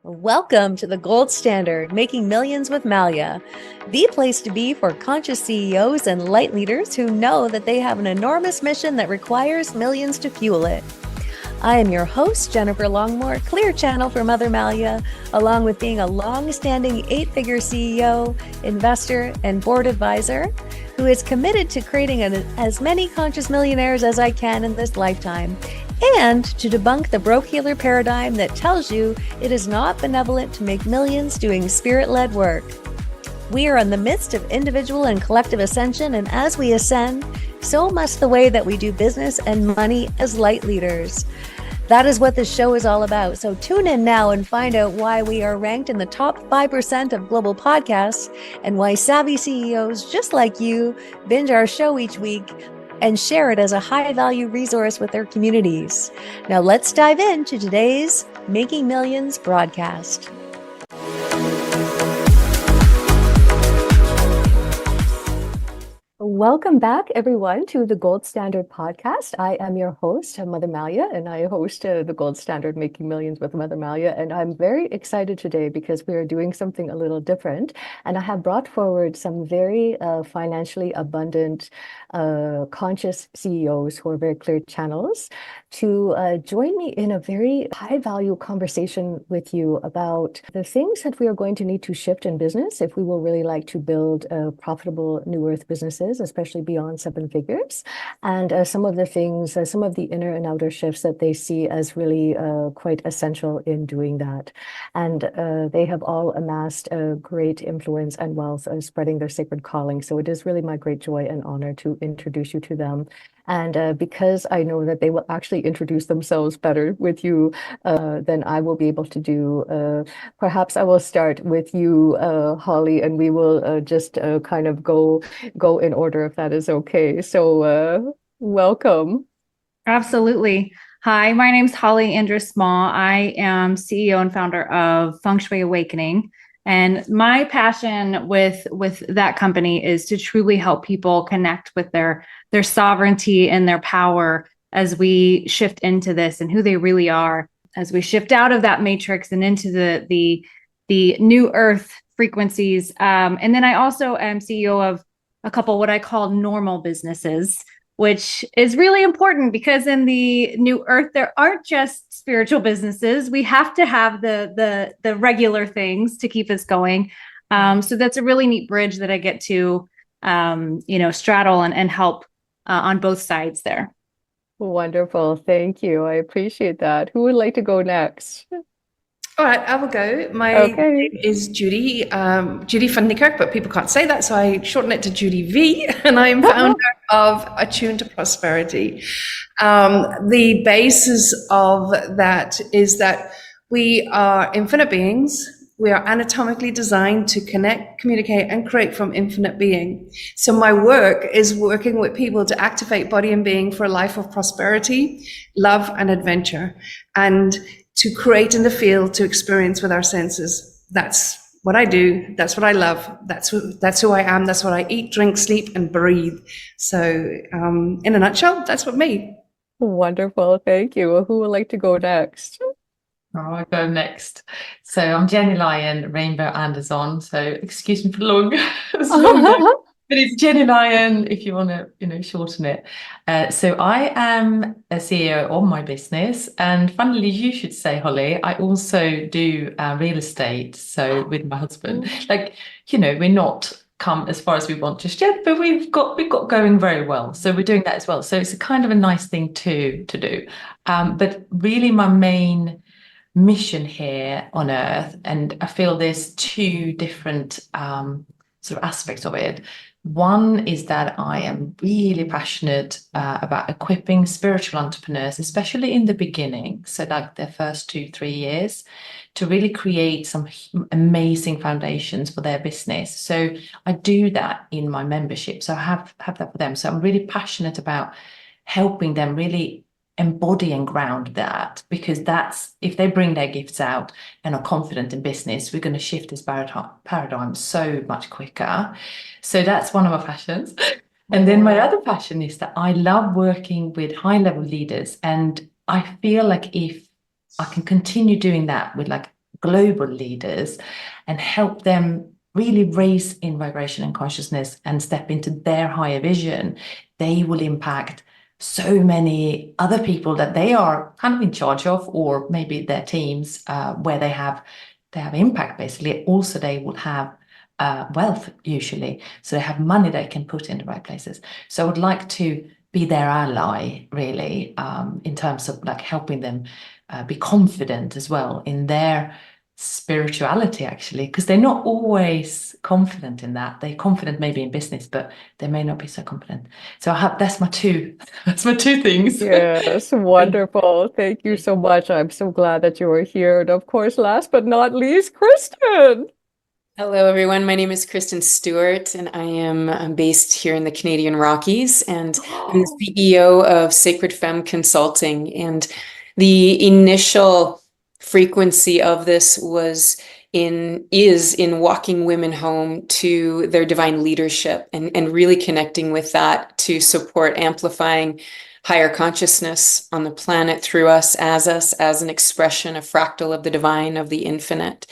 Welcome to the gold standard, Making Millions with Malia, the place to be for conscious CEOs and light leaders who know that they have an enormous mission that requires millions to fuel it. I am your host, Jennifer Longmore, Clear Channel for Mother Malia, along with being a long-standing 8-figure CEO, investor, and board advisor who is committed to creating as many conscious millionaires as I can in this lifetime, and to debunk the broke healer paradigm that tells you it is not benevolent to make millions doing spirit-led work. We are in the midst of individual and collective ascension, and as we ascend, so must the way that we do business and money as light leaders. That is what this show is all about. So tune in now and find out why we are ranked in the top 5% of global podcasts and why savvy CEOs just like you binge our show each week and share it as a high-value resource with their communities. Now let's dive into today's Making Millions broadcast. Welcome back, everyone, to the Gold Standard podcast. I am your host, Mother Malia, and I host the Gold Standard Making Millions with Mother Malia. And I'm very excited today because we are doing something a little different. And I have brought forward some very financially abundant, conscious CEOs who are very clear channels to join me in a very high-value conversation with you about the things that we are going to need to shift in business if we will really like to build profitable New Earth businesses, especially beyond 7 figures, and some of the things, some of the inner and outer shifts that they see as really quite essential in doing that. And they have all amassed a great influence and wealth spreading their sacred calling. So it is really my great joy and honor to introduce you to them. And because I know that they will actually introduce themselves better with you than I will be able to do, perhaps I will start with you, Holly, and we will just kind of go in order if that is okay. So welcome. Absolutely. Hi, my name's Holly Andrews-Small. I am CEO and founder of Feng Shui Awakening. And my passion with that company is to truly help people connect with their sovereignty and their power as we shift into this and who they really are, as we shift out of that matrix and into the new earth frequencies. And then I also am CEO of a couple what I call normal businesses, which is really important because in the new earth, there aren't just spiritual businesses. We have to have the regular things to keep us going. So that's a really neat bridge that I get to, straddle and help on both sides there. Wonderful. Thank you. I appreciate that. Who would like to go next? All right, I will go. My name is Judy, Judy van Niekerk, but people can't say that, so I shorten it to Judy V, and I am founder of Attuned to Prosperity. The basis of that is that we are infinite beings. We are anatomically designed to connect, communicate, and create from infinite being. So my work is working with people to activate body and being for a life of prosperity, love, and adventure, and to create in the field, to experience with our senses. That's what I do. That's what I love. That's who I am. That's what I eat, drink, sleep, and breathe. So in a nutshell, that's what me. Wonderful. Thank you. Well, who would like to go next? I'll go next. So I'm Jenny Lyon, Rainbow Anderson. So excuse me for long, but it's Jenny Lyon if you want to, shorten it. So I am a CEO of my business, and funnily, you should say, Holly, I also do real estate. So with my husband, we're not come as far as we want just yet, but we've got going very well. So we're doing that as well. So it's a kind of a nice thing to do. But really, my main mission here on Earth, and I feel there's 2 different sort of aspects of it. One is that I am really passionate about equipping spiritual entrepreneurs, especially in the beginning, so like their first 2-3 years, to really create some amazing foundations for their business. So I do that in my membership. So I have that for them. So I'm really passionate about helping them really embody and ground that, because that's, if they bring their gifts out and are confident in business, we're going to shift this paradigm so much quicker. So that's one of my passions. And then my other passion is that I love working with high-level leaders, and I feel like if I can continue doing that with like global leaders and help them really raise in vibration and consciousness and step into their higher vision, they will impact so many other people that they are kind of in charge of, or maybe their teams, where they have impact. Basically, also they will have wealth usually, so they have money they can put in the right places. So I would like to be their ally, really, in terms of like helping them be confident as well in their spirituality, actually, because they're not always confident in that. They're confident maybe in business, but they may not be so confident. So that's my two things. Yes, wonderful. Thank you so much. I'm so glad that you are here. And of course, last but not least, Kristen. Hello, everyone. My name is Kristen Stewart, and I'm based here in the Canadian Rockies, and I'm the CEO of Sacred Femme Consulting. And the initial frequency of this is in walking women home to their divine leadership and really connecting with that to support amplifying higher consciousness on the planet through us as an expression, a fractal of the divine, of the infinite.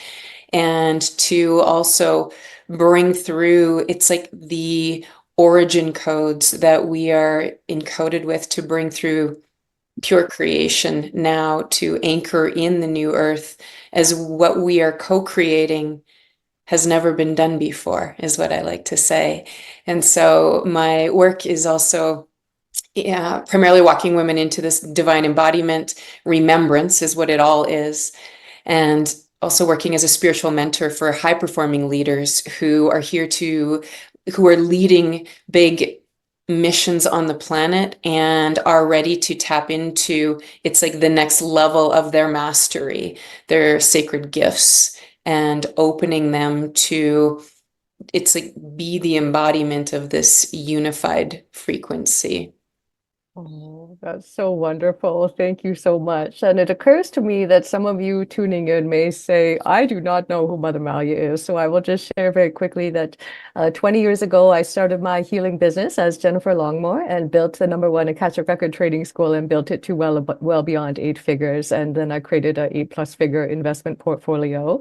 And to also bring through, it's like the origin codes that we are encoded with, to bring through pure creation now, to anchor in the new earth as what we are co-creating has never been done before, is what I like to say. And so my work is also primarily walking women into this divine embodiment. Remembrance is what it all is. And also working as a spiritual mentor for high-performing leaders who are leading big missions on the planet and are ready to tap into, it's like the next level of their mastery, their sacred gifts, and opening them to, it's like, be the embodiment of this unified frequency. Oh, that's so wonderful. Thank you so much. And it occurs to me that some of you tuning in may say, I do not know who Mother Malia is. So I will just share very quickly that 20 years ago, I started my healing business as Jennifer Longmore and built the #1 Akashic Record Trading School and built it to well beyond 8 figures. And then I created a 8+ figure investment portfolio.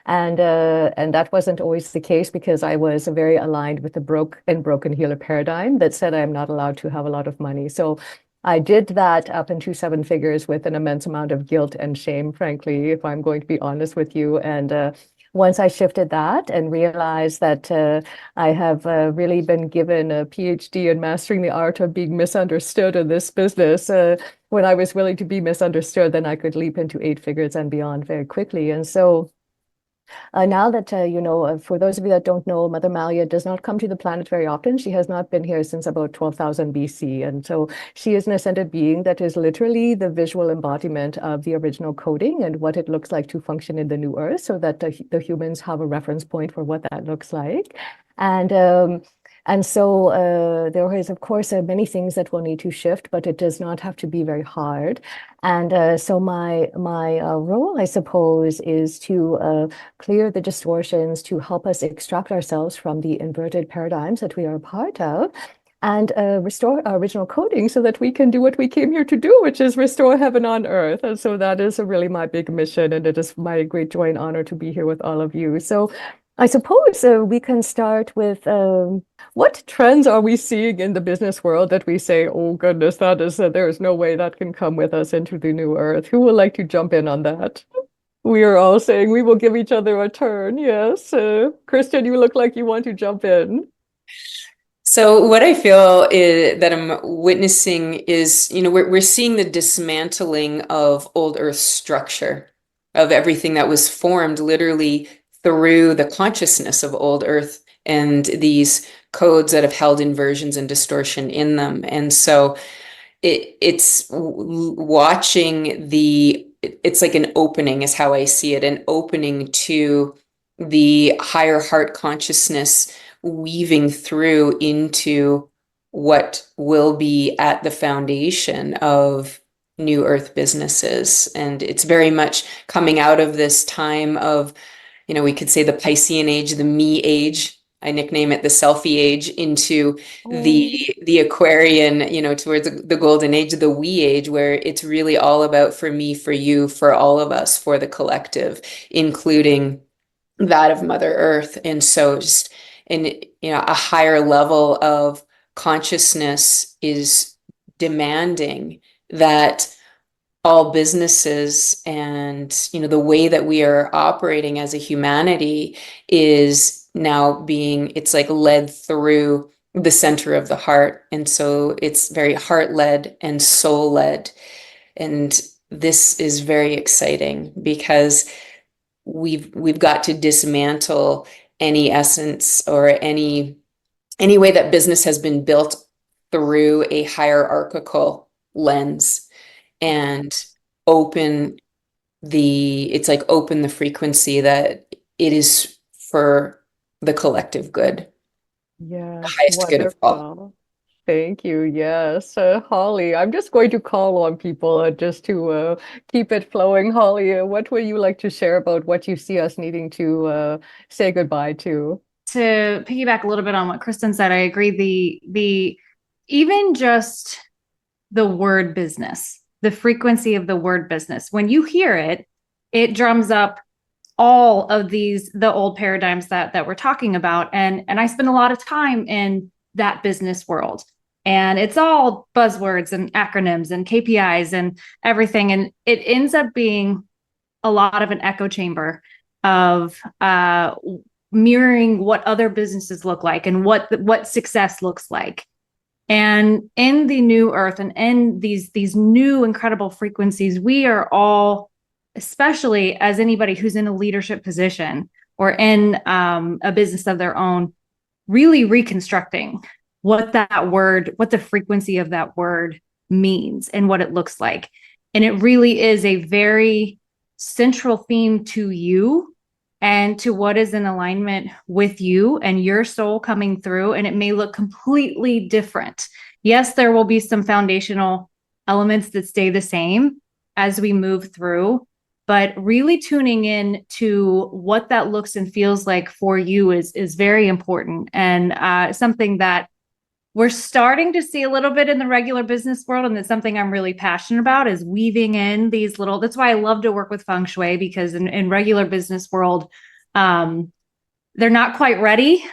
And that wasn't always the case, because I was very aligned with the broken healer paradigm that said I am not allowed to have a lot of money. So I did that up into 7 figures with an immense amount of guilt and shame, frankly, if I'm going to be honest with you. And once I shifted that and realized that I have really been given a PhD in mastering the art of being misunderstood in this business, when I was willing to be misunderstood, then I could leap into 8 figures and beyond very quickly. And so now that, for those of you that don't know, Mother Malia does not come to the planet very often. She has not been here since about 12,000 BC. And so she is an ascended being that is literally the visual embodiment of the original coding and what it looks like to function in the new earth, so that the humans have a reference point for what that looks like. And so there is, of course, many things that will need to shift, but it does not have to be very hard. And so my role, I suppose, is to clear the distortions, to help us extract ourselves from the inverted paradigms that we are a part of, and restore our original coding so that we can do what we came here to do, which is restore heaven on earth. And so that is really my big mission, and it is my great joy and honor to be here with all of you. So I suppose we can start with what trends are we seeing in the business world that we say, oh goodness, that is there is no way that can come with us into the new earth. Who would like to jump in on that? We are all saying we will give each other a turn. Yes. Kristen, you look like you want to jump in. So what I feel that I'm witnessing is, we're seeing the dismantling of old earth structure, of everything that was formed literally through the consciousness of old earth and these codes that have held inversions and distortion in them. And so it's watching it's like an opening is how I see it, an opening to the higher heart consciousness weaving through into what will be at the foundation of new earth businesses. And it's very much coming out of this time of, we could say the Piscean age, the me age I nickname it the selfie age, into Oh, the Aquarian, towards the golden age, the we age, where it's really all about for me, for you, for all of us, for the collective, including that of Mother Earth. And so just a higher level of consciousness is demanding that all businesses and the way that we are operating as a humanity is now it's like led through the center of the heart. And so it's very heart led and soul led. And this is very exciting because we've got to dismantle any essence or any way that business has been built through a hierarchical lens, and open the frequency that it is for the collective good, the yes, highest good of all. wonderful. Thank you. Yes, Holly, I'm just going to call on people just to keep it flowing. Holly, what would you like to share about what you see us needing to say goodbye to? To piggyback a little bit on what Kristen said, I agree. The even just the word business, the frequency of the word business, when you hear it, it drums up all of the old paradigms that we're talking about. And I spend a lot of time in that business world. And it's all buzzwords and acronyms and KPIs and everything. And it ends up being a lot of an echo chamber of mirroring what other businesses look like and what success looks like. And in the new earth and in these new incredible frequencies, we are all, especially as anybody who's in a leadership position or in a business of their own, really reconstructing what the frequency of that word means and what it looks like. And it really is a very central theme to you and to what is in alignment with you and your soul coming through. And it may look completely different. Yes, there will be some foundational elements that stay the same as we move through, but really tuning in to what that looks and feels like for you is very important, and something that we're starting to see a little bit in the regular business world. And it's something I'm really passionate about, is weaving in these that's why I love to work with feng shui, because in regular business world, they're not quite ready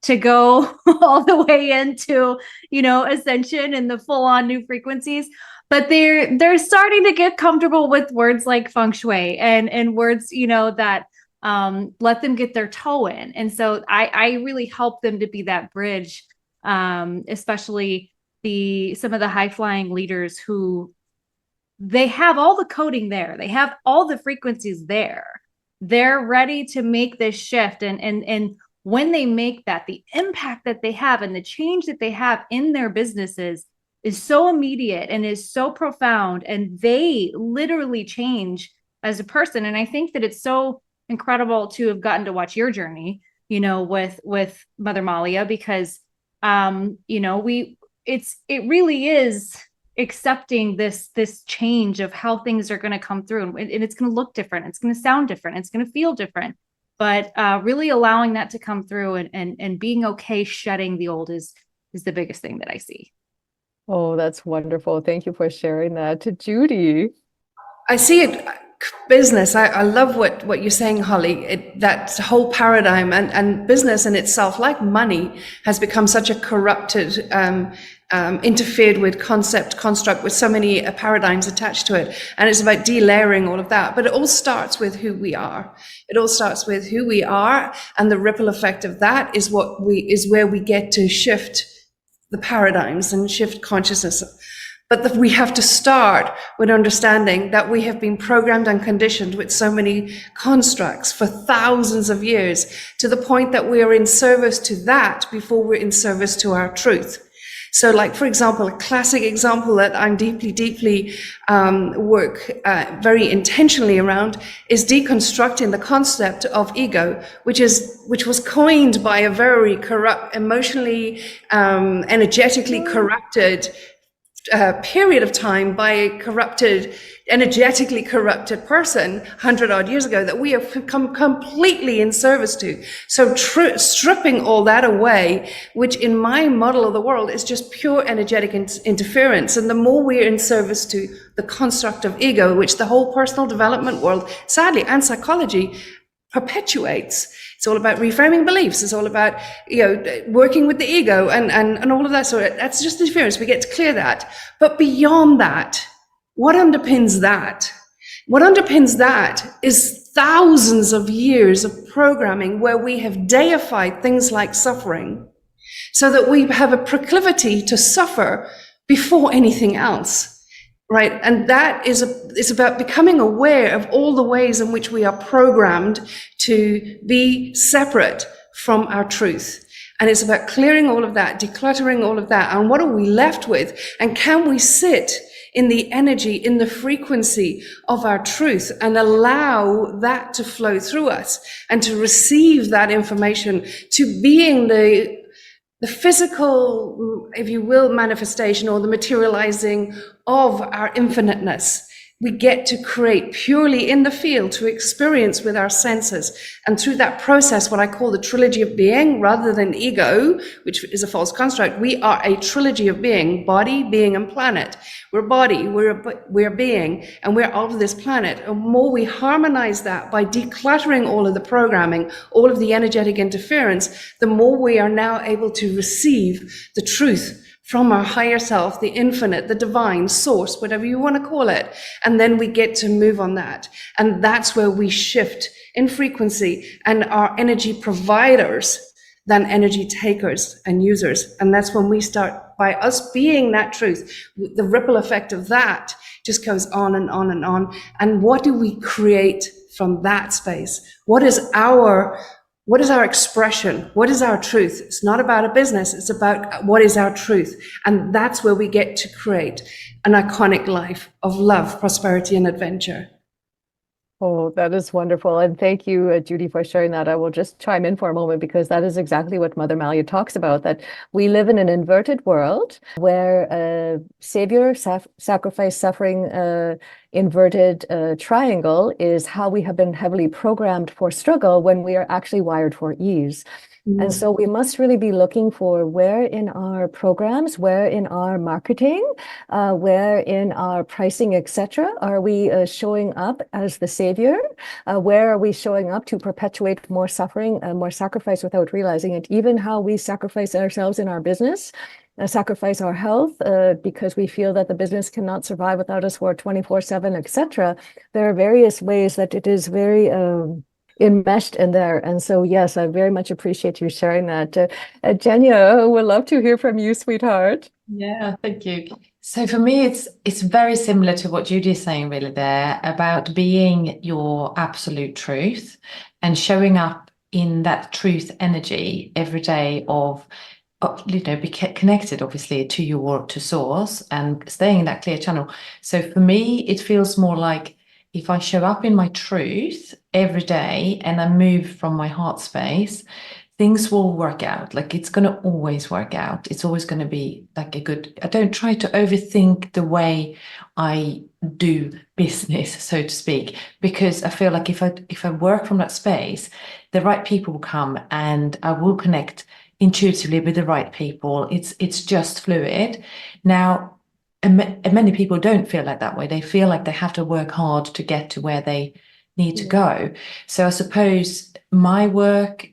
to go all the way into, ascension and the full on new frequencies, but they're starting to get comfortable with words like feng shui and words, that let them get their toe in. And so I really help them to be that bridge, especially some of the high flying leaders who they have all the coding there. They have all the frequencies there. They're ready to make this shift. And when they make that, the impact that they have and the change that they have in their businesses is so immediate and is so profound. And they literally change as a person. And I think that it's so incredible to have gotten to watch your journey, with Mother Malia, because it really is accepting this change of how things are going to come through, and it's going to look different, it's going to sound different, it's going to feel different, but really allowing that to come through and being okay shedding the old is the biggest thing that I see. Oh, that's wonderful. Thank you for sharing that. To Judy. I see it business. I love what you're saying, Holly. That whole paradigm and business in itself, like money, has become such a corrupted, interfered with construct with so many paradigms attached to it. And it's about delayering all of that. But it all starts with who we are. It all starts with who we are, and the ripple effect of that is where we get to shift the paradigms and shift consciousness. But we have to start with understanding that we have been programmed and conditioned with so many constructs for thousands of years, to the point that we are in service to that before we're in service to our truth. So, like, for example, a classic example that I'm deeply work very intentionally around is deconstructing the concept of ego, which was coined by a very corrupt, emotionally, energetically corrupted period of time by a energetically corrupted person 100 odd years ago that we have become completely in service to. So stripping all that away, which in my model of the world is just pure energetic interference. And the more we're in service to the construct of ego, which the whole personal development world, sadly, and psychology perpetuates. It's all about reframing beliefs. It's all about, working with the ego and all of that. So that's just interference. We get to clear that. But beyond that, what underpins that? What underpins that is thousands of years of programming where we have deified things like suffering so that we have a proclivity to suffer before anything else. Right. And that it's about becoming aware of all the ways in which we are programmed to be separate from our truth. And it's about clearing all of that, decluttering all of that. And what are we left with? And can we sit in the energy, in the frequency of our truth and allow that to flow through us and to receive that information, to being the physical, if you will, manifestation or the materializing of our infiniteness. We get to create purely in the field, to experience with our senses. And through that process, what I call the trilogy of being, rather than ego, which is a false construct, we are a trilogy of being: body, being, and planet. We're body, we're being, and we're of this planet. And more we harmonize that by decluttering all of the programming, all of the energetic interference, the more we are now able to receive the truth from our higher self, the infinite, the divine source, whatever you want to call it. And then we get to move on that. And that's where we shift in frequency and are energy providers than energy takers and users. And that's when we start, by us being that truth, the ripple effect of that just goes on and on and on. And what do we create from that space? What is our expression? What is our truth? It's not about a business. It's about what is our truth. And that's where we get to create an iconic life of love, prosperity, and adventure. Oh, that is wonderful. And thank you, Judy, for sharing that. I will just chime in for a moment because that is exactly what Mother Malia talks about, that we live in an inverted world where savior, sacrifice, suffering, inverted triangle is how we have been heavily programmed for struggle when we are actually wired for ease. And so we must really be looking for where in our programs, where in our marketing, where in our pricing, etc., are we showing up as the savior? Where are we showing up to perpetuate more suffering and more sacrifice without realizing it? Even how we sacrifice ourselves in our business, sacrifice our health because we feel that the business cannot survive without us for 24/7, etc. There are various ways that it is very enmeshed in there. And so, yes, I very much appreciate you sharing that. Jenya, would love to hear from you, sweetheart. Yeah, thank you. So for me, it's very similar to what Judy is saying really there about being your absolute truth and showing up in that truth energy every day of be connected obviously to source and staying in that clear channel. So for me, it feels more like if I show up in my truth every day and I move from my heart space, things will work out. Like it's going to always work out. It's always going to be like I don't try to overthink the way I do business, so to speak, because I feel like if I work from that space, the right people will come and I will connect intuitively with the right people. It's just fluid. Now, and many people don't feel like that way. They feel like they have to work hard to get to where they need to go. So I suppose my work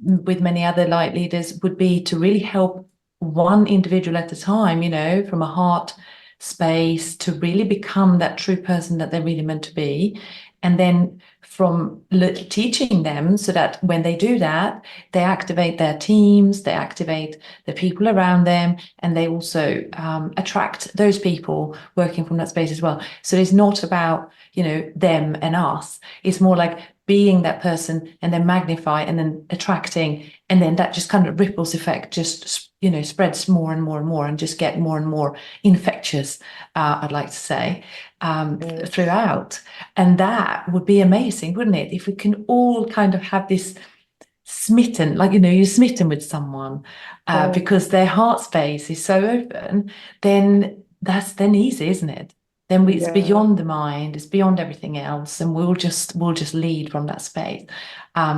with many other light leaders would be to really help one individual at a time, from a heart space to really become that true person that they're really meant to be. And then from teaching them so that when they do that, they activate their teams, they activate the people around them, and they also attract those people working from that space as well. So it's not about, them and us. It's more like being that person and then magnify and then attracting. And then that just kind of ripples effect just, spreads more and more and more and just get more and more infectious, I'd like to say, throughout. And that would be amazing, wouldn't it? If we can all kind of have this smitten, like, you're smitten with someone because their heart space is so open, then that's then easy, isn't it? Then it's Yeah. beyond the mind, it's beyond everything else, and we'll just lead from that space.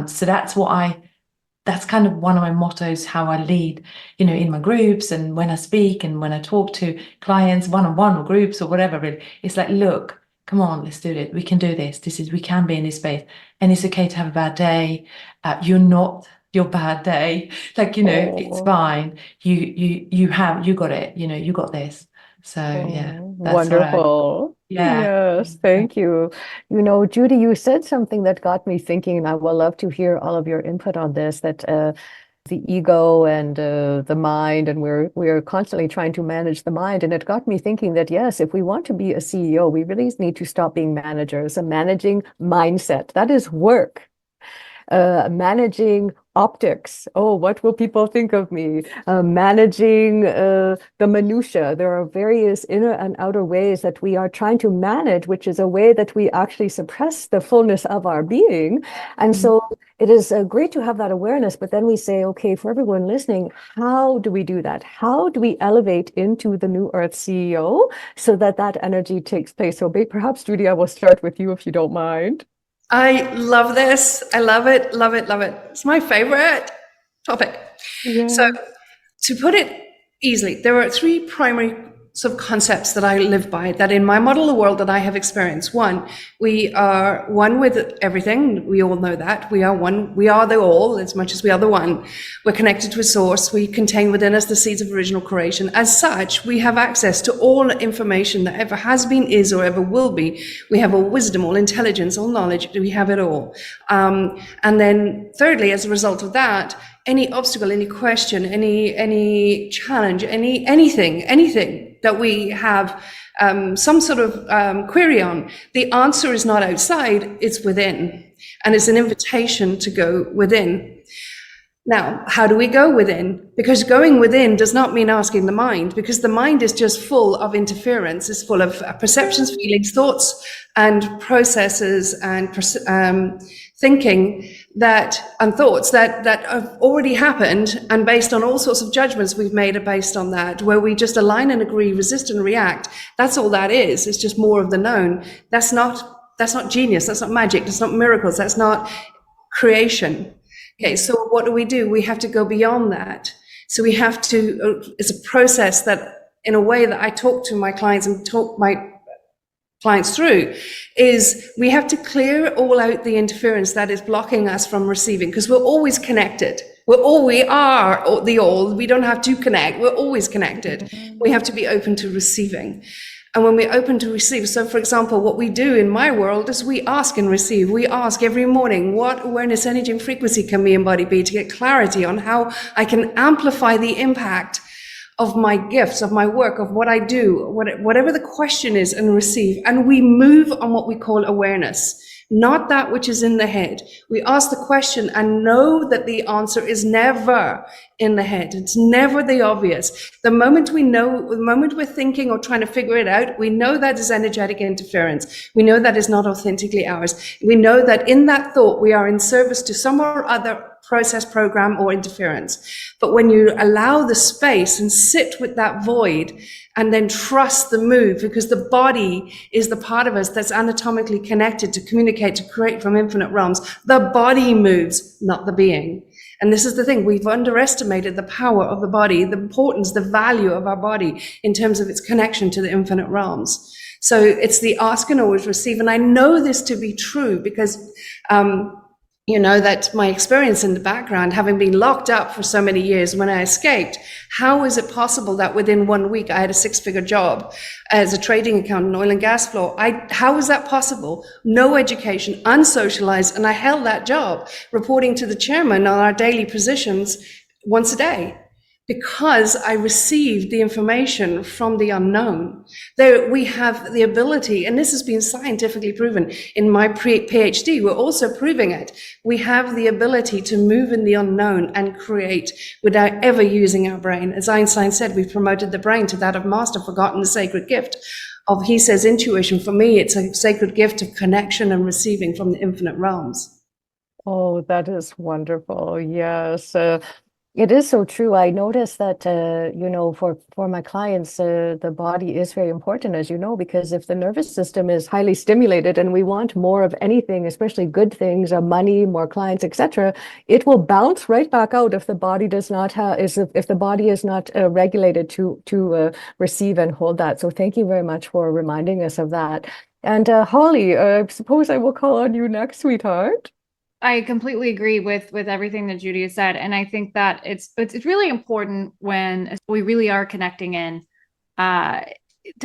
So that's kind of one of my mottos, how I lead, in my groups and when I speak and when I talk to clients one-on-one or groups or whatever. Really, it's like, look, come on, let's do it. We can do this. We can be in this space, and it's okay to have a bad day. You're not your bad day. Like, it's fine. You got it. You got this. So yeah, that's what Wonderful. yeah. Yes, thank you. Judy, you said something that got me thinking, and I would love to hear all of your input on this, that the ego and the mind, and we're constantly trying to manage the mind. And it got me thinking that, yes, if we want to be a CEO, we really need to stop being managers. A managing mindset, that is work. Managing optics. Oh, what will people think of me? Managing the minutiae. There are various inner and outer ways that we are trying to manage, which is a way that we actually suppress the fullness of our being. And so it is great to have that awareness, but then we say, okay, for everyone listening, how do we do that? How do we elevate into the New Earth CEO so that that energy takes place? So perhaps, Judy, I will start with you if you don't mind. I love this. I love it, love it, love it. It's my favorite topic. Yeah. So to put it easily, there are three primary sort of concepts that I live by, that in my model of the world that I have experienced. One, we are one with everything. We all know that. We are one. We are the all as much as we are the one. We're connected to a source. We contain within us the seeds of original creation. As such, we have access to all information that ever has been, is, or ever will be. We have all wisdom, all intelligence, all knowledge. We have it all. And then thirdly, as a result of that, any obstacle, any question, any challenge, anything that we have some sort of query on, the answer is not outside, it's within. And it's an invitation to go within. Now, how do we go within? Because going within does not mean asking the mind, because the mind is just full of interference. It's full of perceptions, feelings, thoughts, and processes and thinking and thoughts that have already happened, and based on all sorts of judgments we've made are based on that, where we just align and agree, resist and react. That's all that is. It's just more of the known. That's not genius. That's not magic. That's not miracles. That's not creation. Okay, so what do? We have to go beyond that. So we have to, it's a process that, in a way that I talk to my clients and talk my clients through, is we have to clear all out the interference that is blocking us from receiving, because we're always connected. We are the all. We don't have to connect. We're always connected. We have to be open to receiving. And when we're open to receive, so for example, what we do in my world is we ask and receive. We ask every morning, what awareness, energy, and frequency can me embody be, to get clarity on how I can amplify the impact of my gifts, of my work, of what I do, whatever the question is, and receive. And we move on what we call awareness, not that which is in the head. We ask the question and know that the answer is never in the head. It's never the obvious. The moment we're thinking or trying to figure it out, we know that is energetic interference. We know that is not authentically ours. We know that in that thought, we are in service to some or other process, program, or interference. But when you allow the space and sit with that void, and then trust the move, because the body is the part of us that's anatomically connected to communicate, to create from infinite realms. The body moves, not the being. And this is the thing, we've underestimated the power of the body, the importance, the value of our body in terms of its connection to the infinite realms. So it's the ask and always receive. And I know this to be true because, that my experience in the background, having been locked up for so many years, when I escaped, how is it possible that within 1 week I had a 6-figure job as a trading accountant, oil and gas floor? How is that possible? No education, unsocialized, and I held that job, reporting to the chairman on our daily positions once a day, because I received the information from the unknown. There we have the ability, and this has been scientifically proven in my PhD, we're also proving it. We have the ability to move in the unknown and create without ever using our brain. As Einstein said, we've promoted the brain to that of master, forgotten the sacred gift of, he says, intuition. For me, it's a sacred gift of connection and receiving from the infinite realms. Oh, that is wonderful. Yes. It is so true. I notice that, for my clients, the body is very important, as you know, because if the nervous system is highly stimulated and we want more of anything, especially good things, money, more clients, etc., it will bounce right back out if the body does not have, if the body is not regulated to receive and hold that. So thank you very much for reminding us of that. And Holly, I suppose I will call on you next, sweetheart. I completely agree with everything that Judy has said, and I think that it's really important when we really are connecting in to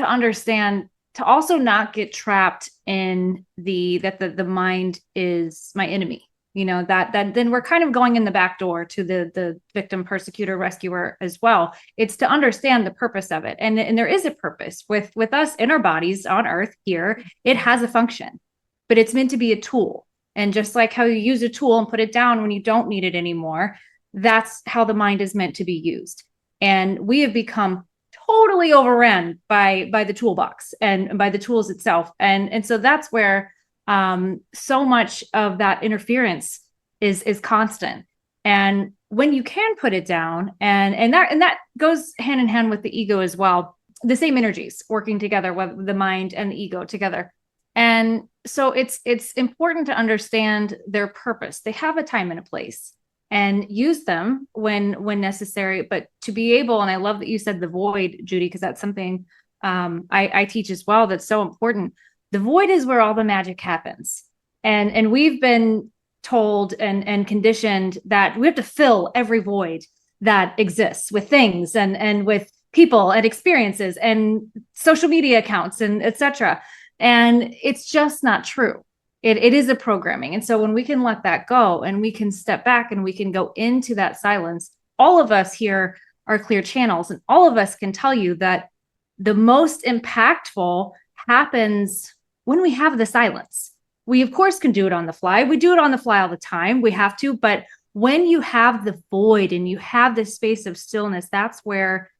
understand, to also not get trapped in the mind is my enemy. That then we're kind of going in the back door to the victim, persecutor, rescuer as well. It's to understand the purpose of it, and there is a purpose with us in our bodies on Earth here. It has a function, but it's meant to be a tool. And just like how you use a tool and put it down when you don't need it anymore, that's how the mind is meant to be used. And we have become totally overrun by the toolbox and by the tools itself. And so that's where so much of that interference is constant. And when you can put it down, and that goes hand in hand with the ego as well, the same energies working together, with the mind and the ego together. And so it's important to understand their purpose. They have a time and a place, and use them when necessary. But to be able, and I love that you said the void, Judy, because that's something I teach as well. That's so important. The void is where all the magic happens, and we've been told and conditioned that we have to fill every void that exists with things and with people and experiences and social media accounts and etc. And it's just not true. It is a programming. And so when we can let that go and we can step back and we can go into that silence, all of us here are clear channels, and all of us can tell you that the most impactful happens when we have the silence. We, of course, can do it on the fly. We do it on the fly all the time. We have to. But when you have the void and you have this space of stillness, that's where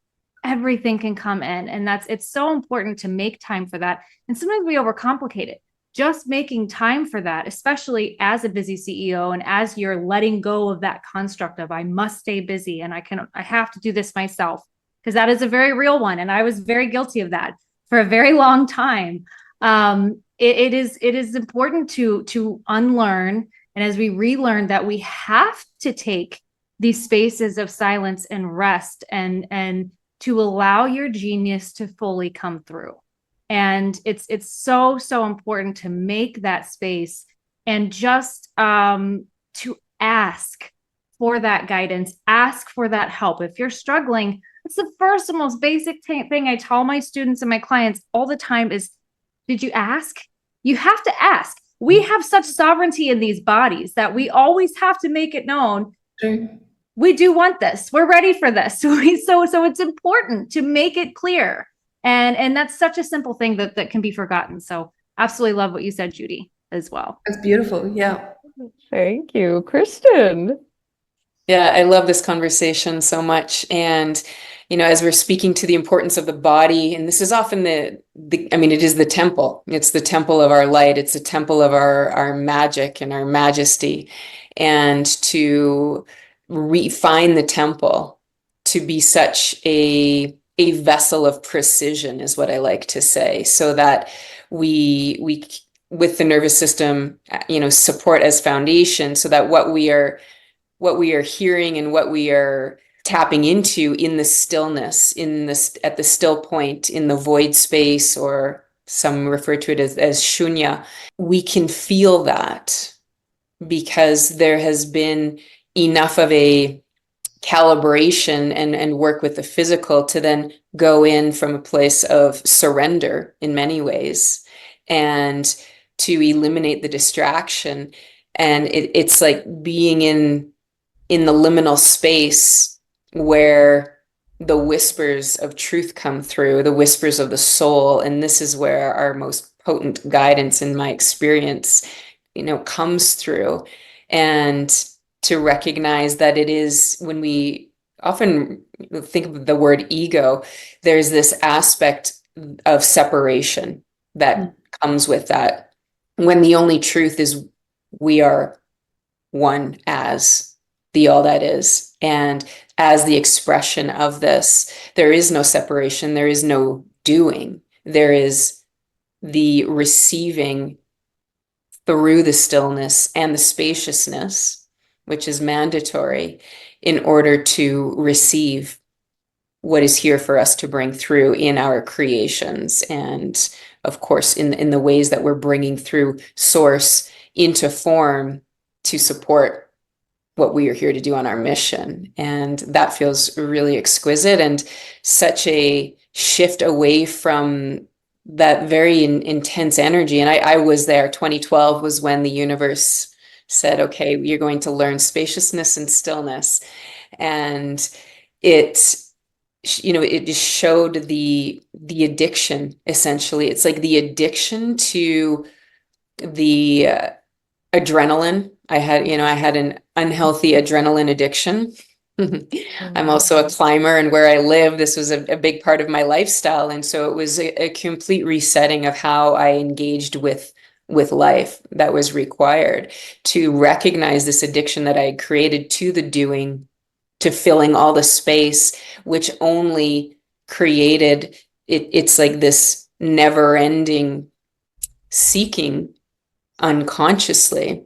everything can come in. And it's so important to make time for that. And sometimes we overcomplicate it. Just making time for that, especially as a busy CEO and as you're letting go of that construct of I must stay busy and I have to do this myself, because that is a very real one. And I was very guilty of that for a very long time. It is important to unlearn. And as we relearn that we have to take these spaces of silence and rest and to allow your genius to fully come through. And it's so important to make that space and just to ask for that guidance, ask for that help. If you're struggling, it's the first and most basic thing I tell my students and my clients all the time is, did you ask? You have to ask. We have such sovereignty in these bodies that we always have to make it known. We do want this. We're ready for this. So it's important to make it clear. And that's such a simple thing that can be forgotten. So absolutely love what you said, Judy, as well. That's beautiful. Yeah. Thank you. Kristen. Yeah, I love this conversation so much. And, as we're speaking to the importance of the body, and this is often it is the temple. It's the temple of our light. It's the temple of our magic and our majesty. And to refine the temple to be such a vessel of precision is what I like to say, so that we with the nervous system, support as foundation, so that what we are hearing and what we are tapping into in the stillness, at the still point, in the void space, or some refer to it as shunya, we can feel that because there has been enough of a calibration and work with the physical to then go in from a place of surrender in many ways, and to eliminate the distraction. And it's like being in the liminal space where the whispers of truth come through, the whispers of the soul. And this is where our most potent guidance, in my experience, comes through. And to recognize that it is, when we often think of the word ego, there's this aspect of separation that comes with that, when the only truth is we are one as the all that is. And as the expression of this, there is no separation, there is no doing, there is the receiving through the stillness and the spaciousness, which is mandatory in order to receive what is here for us to bring through in our creations. And of course, in the ways that we're bringing through source into form to support what we are here to do on our mission. And that feels really exquisite and such a shift away from that very intense energy. And I was there. 2012 was when the universe said, okay, you're going to learn spaciousness and stillness. And it, you know, it just showed the addiction, essentially. It's like the addiction to the adrenaline. I had an unhealthy adrenaline addiction. I'm also a climber, and where I live, this was a big part of my lifestyle. And so it was a complete resetting of how I engaged with life that was required to recognize this addiction that I had created to the doing, to filling all the space, which only created it's like this never-ending seeking unconsciously.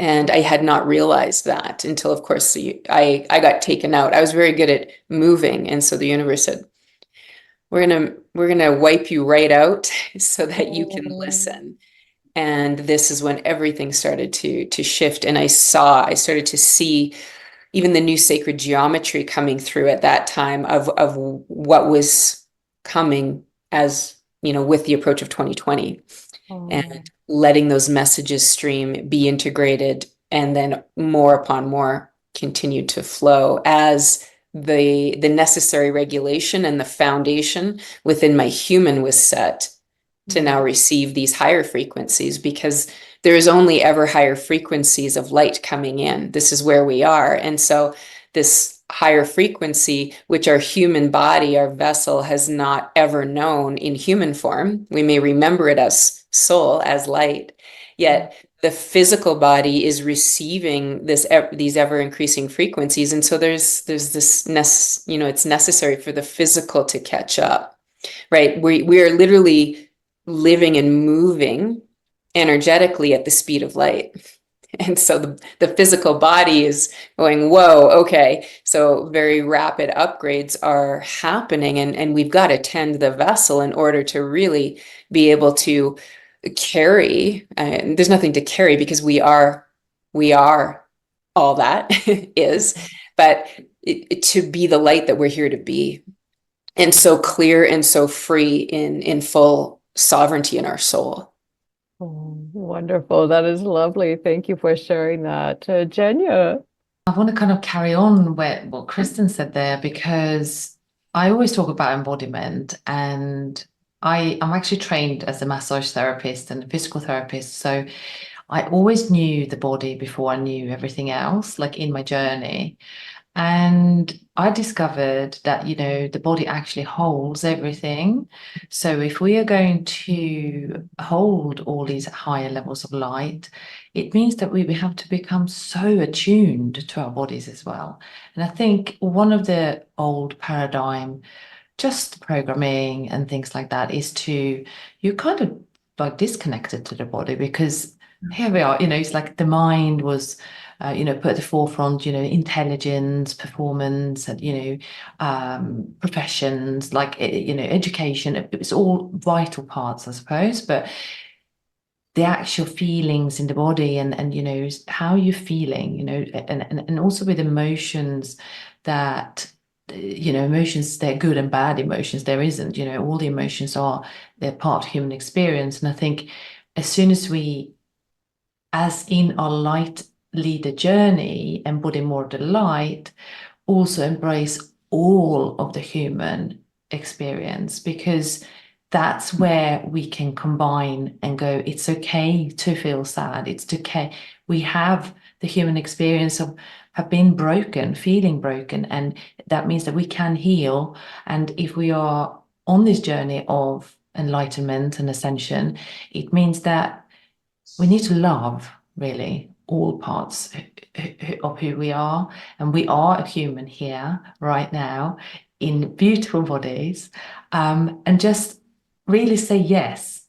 And I had not realized that until, of course, I got taken out. I was very good at moving, and so the universe said, we're gonna wipe you right out so that you can listen. And this is when everything started to shift, and I started to see even the new sacred geometry coming through at that time of what was coming, as you know, with the approach of 2020. And letting those messages stream, be integrated, and then more upon more continue to flow as the necessary regulation and the foundation within my human was set to now receive these higher frequencies, because there is only ever higher frequencies of light coming in. This is where we are. And so this higher frequency, which our human body, our vessel, has not ever known in human form. We may remember it as soul, as light, yet the physical body is receiving these ever increasing frequencies. And so there's this it's necessary for the physical to catch up, right? We are literally living and moving energetically at the speed of light. And so the physical body is going, whoa, okay. So very rapid upgrades are happening, and we've got to tend the vessel in order to really be able to carry. There's nothing to carry because we are all that is, but to be the light that we're here to be. And so clear and so free in full sovereignty in our soul. Oh, wonderful. That is lovely. Thank you for sharing that. Jenya. I want to kind of carry on what Kristen said there, because I always talk about embodiment, and I'm actually trained as a massage therapist and a physical therapist. So I always knew the body before I knew everything else, like in my journey. And I discovered that, the body actually holds everything. So if we are going to hold all these higher levels of light, it means that we have to become so attuned to our bodies as well. And I think one of the old paradigm, just programming and things like that, is you're kind of like disconnected to the body, because here we are, it's like the mind was put at the forefront, intelligence, performance, and, professions, like, education. It's all vital parts, I suppose, but the actual feelings in the body and how you're feeling, and also with emotions that, emotions, they're good and bad emotions. There isn't, all the emotions they're part of human experience. And I think as soon as as in our light leader journey, embody more of the light, also embrace all of the human experience, because that's where we can combine and go, it's okay to feel sad. It's okay. We have the human experience of have been broken, feeling broken, and that means that we can heal. And if we are on this journey of enlightenment and ascension, it means that we need to love really all parts of who we are, and we are a human here right now in beautiful bodies, and just really say yes,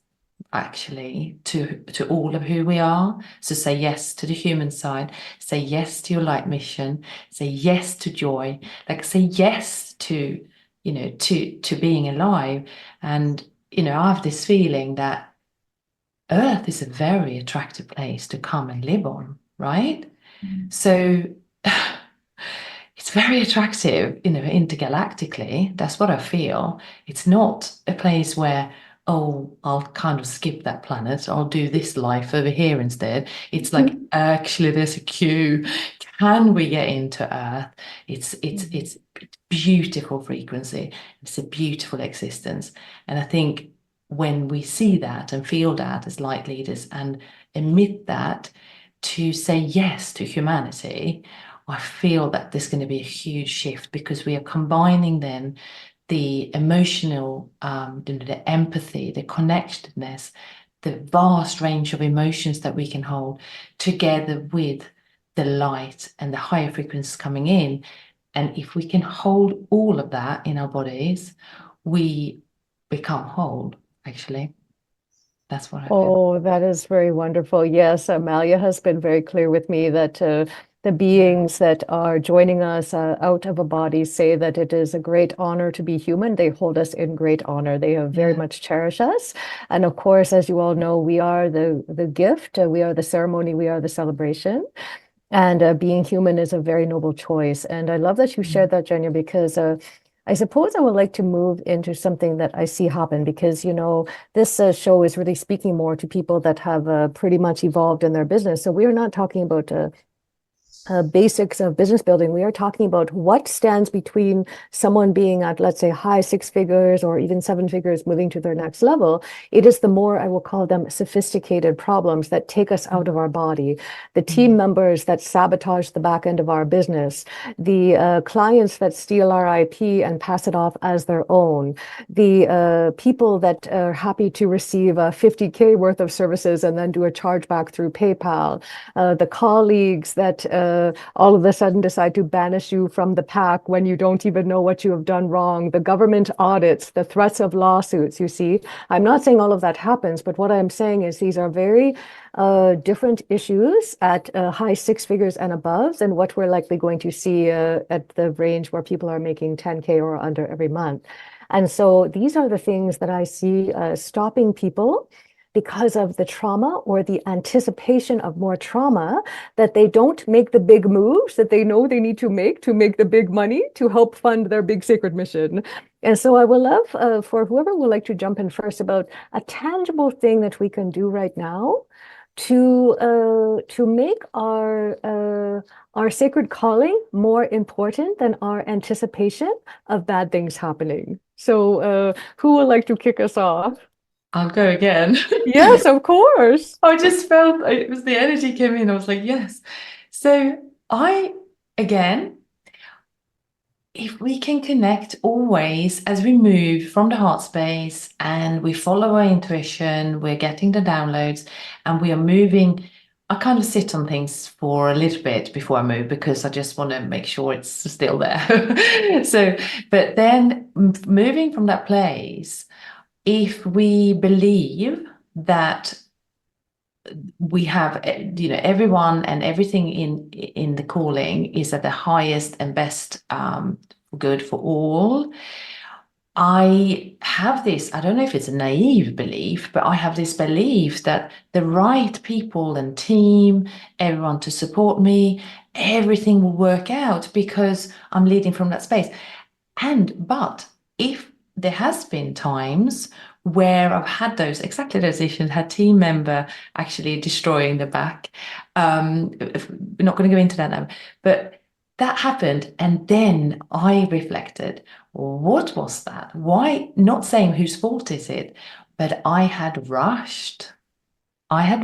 actually, to all of who we are. So say yes to the human side, say yes to your light mission, say yes to joy, like say yes to, to being alive. And I have this feeling that Earth is a very attractive place to come and live on, right? So it's very attractive, intergalactically. That's what I feel. It's not a place where, oh, I'll kind of skip that planet. I'll do this life over here instead. It's like, actually, there's a queue. Can we get into Earth? It's beautiful frequency. It's a beautiful existence. And I think when we see that and feel that as light leaders and emit that, to say yes to humanity, I feel that there's going to be a huge shift, because we are combining then the emotional, the empathy, the connectedness, the vast range of emotions that we can hold together with the light and the higher frequencies coming in. And if we can hold all of that in our bodies, we become whole, actually. That's what I feel. Oh, that is very wonderful. Yes, Malia has been very clear with me that the beings that are joining us out of a body say that it is a great honor to be human. They hold us in great honor. They have very much cherished us. And of course, as you all know, we are the gift, we are the ceremony, we are the celebration. And being human is a very noble choice. And I love that you shared that, Jenya, because I suppose I would like to move into something that I see happen, because, this show is really speaking more to people that have pretty much evolved in their business. So we are not talking about basics of business building. We are talking about what stands between someone being at, let's say, high six figures or even seven figures moving to their next level. It is the more, I will call them, sophisticated problems that take us out of our body, the team members that sabotage the back end of our business, the clients that steal our IP and pass it off as their own, the people that are happy to receive 50K worth of services and then do a chargeback through PayPal, the colleagues that all of a sudden decide to banish you from the pack when you don't even know what you have done wrong, the government audits, the threats of lawsuits, you see. I'm not saying all of that happens, but what I'm saying is these are very different issues at high six figures and above than what we're likely going to see at the range where people are making 10K or under every month. And so these are the things that I see stopping people because of the trauma or the anticipation of more trauma, that they don't make the big moves that they know they need to make the big money to help fund their big sacred mission. And so I would love for whoever would like to jump in first about a tangible thing that we can do right now to make our sacred calling more important than our anticipation of bad things happening. So who would like to kick us off? I'll go again. Yes, of course. I just felt it was the energy came in. I was like, yes. So again, if we can connect always as we move from the heart space and we follow our intuition, we're getting the downloads and we are moving. I kind of sit on things for a little bit before I move, because I just want to make sure it's still there. So, but then moving from that place, if we believe that we have, everyone and everything in the calling is at the highest and best good for all, I have this, I don't know if it's a naive belief, but I have this belief that the right people and team, everyone to support me, everything will work out because I'm leading from that space. But if there has been times where I've had exactly those issues, had team member actually destroying the back. We're not going to go into that now, but that happened. And then I reflected, what was that? Why? Not saying whose fault is it, but I had rushed. I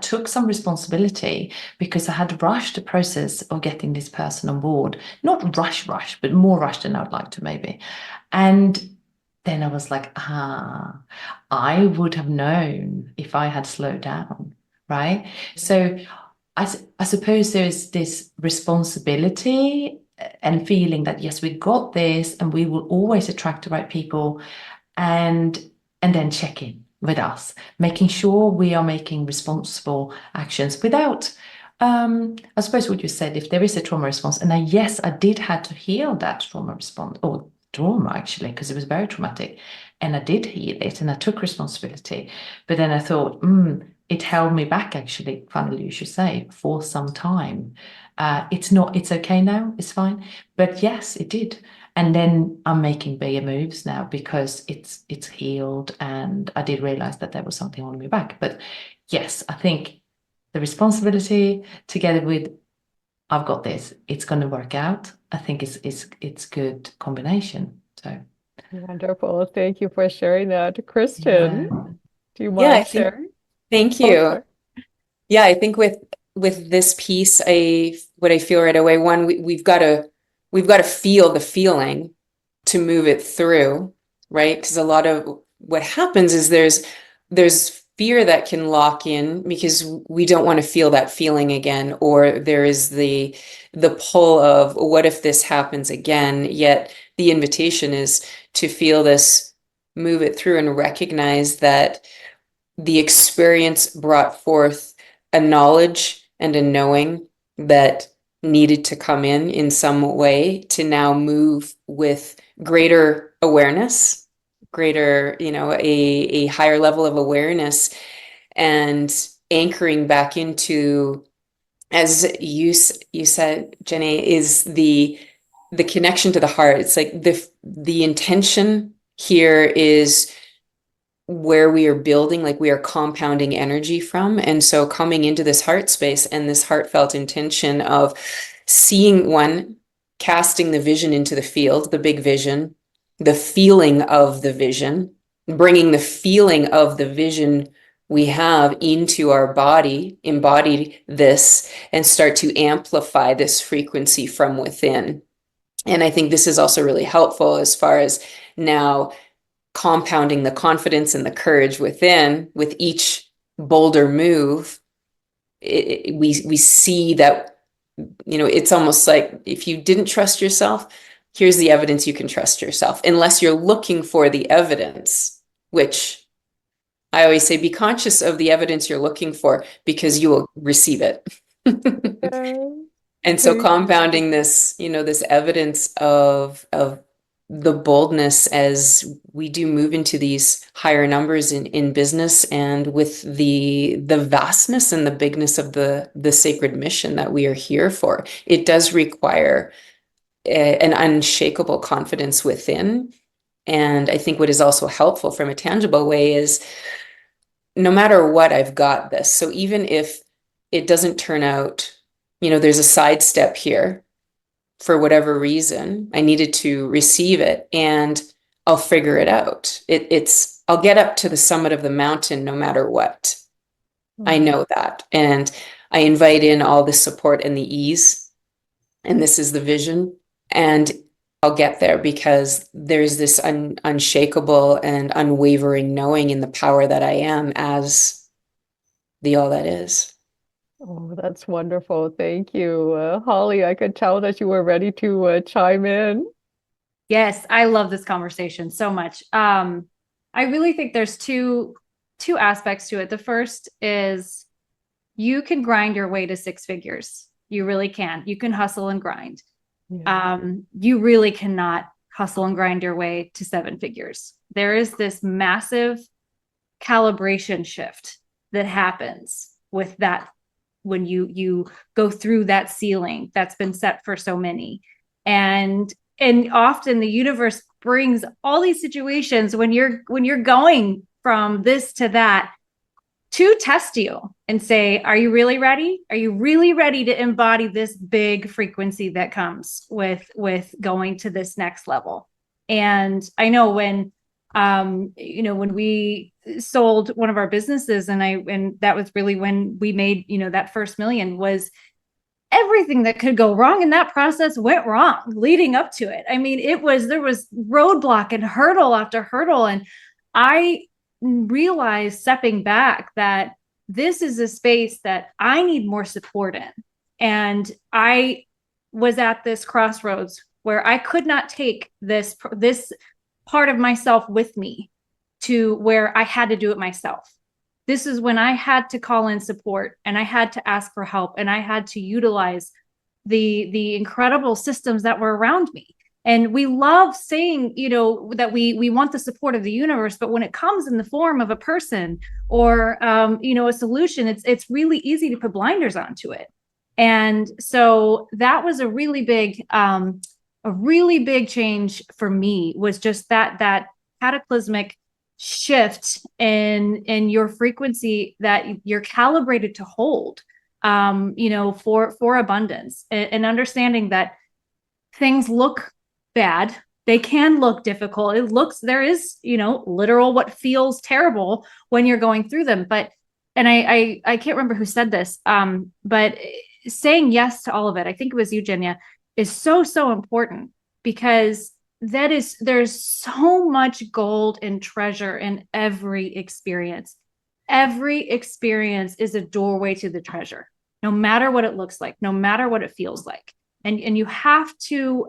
took some responsibility because I had rushed the process of getting this person on board. Not rush, but more rushed than I would like to maybe. And then I was like, I would have known if I had slowed down, right? So I suppose there is this responsibility and feeling that, yes, we got this and we will always attract the right people, and then check in with us, making sure we are making responsible actions without, I suppose what you said, if there is a trauma response, and yes, I did have to heal that trauma response, or trauma actually, because it was very traumatic, and I did heal it and I took responsibility. But then I thought, it held me back, actually, funnily you should say, for some time. It's okay now, it's fine. But yes, it did. And then I'm making bigger moves now because it's healed, and I did realize that there was something holding me back. But yes, I think the responsibility together with I've got this, it's going to work out. I think it's good combination. So Wonderful. Thank you for sharing that. Kristen, do you Yeah, mind I think, sharing? thank Oh, you. sorry. Yeah, I think with this piece, what I feel right away, one, we've got to feel the feeling to move it through, right? Because a lot of what happens is there's fear that can lock in because we don't want to feel that feeling again, or there is the pull of what if this happens again? Yet the invitation is to feel this, move it through, and recognize that the experience brought forth a knowledge and a knowing that needed to come in some way to now move with greater awareness, greater, a higher level of awareness, and anchoring back into, as you said, Jenny, is the connection to the heart. It's like the intention here is where we are building, like we are compounding energy from. And so coming into this heart space and this heartfelt intention of seeing, one, casting the vision into the field, the big vision, the feeling of the vision, bringing the feeling of the vision we have into our body, embody this, and start to amplify this frequency from within. And I think this is also really helpful as far as now compounding the confidence and the courage within with each bolder move. We see that, it's almost like if you didn't trust yourself, here's the evidence you can trust yourself, unless you're looking for the evidence, which I always say, be conscious of the evidence you're looking for because you will receive it. And so compounding this, this evidence of the boldness as we do move into these higher numbers in business, and with the vastness and the bigness of the sacred mission that we are here for, it does require an unshakable confidence within. And I think what is also helpful from a tangible way is, no matter what, I've got this. So even if it doesn't turn out, there's a sidestep here for whatever reason, I needed to receive it, and I'll figure it out. I'll get up to the summit of the mountain no matter what. I know that. And I invite in all the support and the ease. And this is the vision. And I'll get there because there's this unshakable and unwavering knowing in the power that I am as the all that is. Oh, that's wonderful. Thank you. Holly, I could tell that you were ready to chime in. Yes, I love this conversation so much. I really think there's two aspects to it. The first is you can grind your way to six figures. You really can. You can hustle and grind. Yeah. You really cannot hustle and grind your way to seven figures. There is this massive calibration shift that happens with that when you go through that ceiling that's been set for so many. And often the universe brings all these situations when you're going from this to that to test you and say, are you really ready? Are you really ready to embody this big frequency that comes with going to this next level? And I know when when we sold one of our businesses, and that was really when we made, that first million, was everything that could go wrong in that process went wrong leading up to it. I mean, there was roadblock and hurdle after hurdle. And I realized, stepping back, that this is a space that I need more support in. And I was at this crossroads where I could not take this part of myself with me to where I had to do it myself. This is when I had to call in support, and I had to ask for help, and I had to utilize the incredible systems that were around me. And we love saying, that we want the support of the universe, but when it comes in the form of a person or a solution, it's really easy to put blinders onto it. And so that was a really big change for me, was just that cataclysmic shift in your frequency that you're calibrated to hold, for abundance, and understanding that things look bad. They can look difficult. There is, literal what feels terrible when you're going through them. And I can't remember who said this, but saying yes to all of it, I think it was Eugenia, is so, so important, because there's so much gold and treasure in every experience. Every experience is a doorway to the treasure, no matter what it looks like, no matter what it feels like. And you have to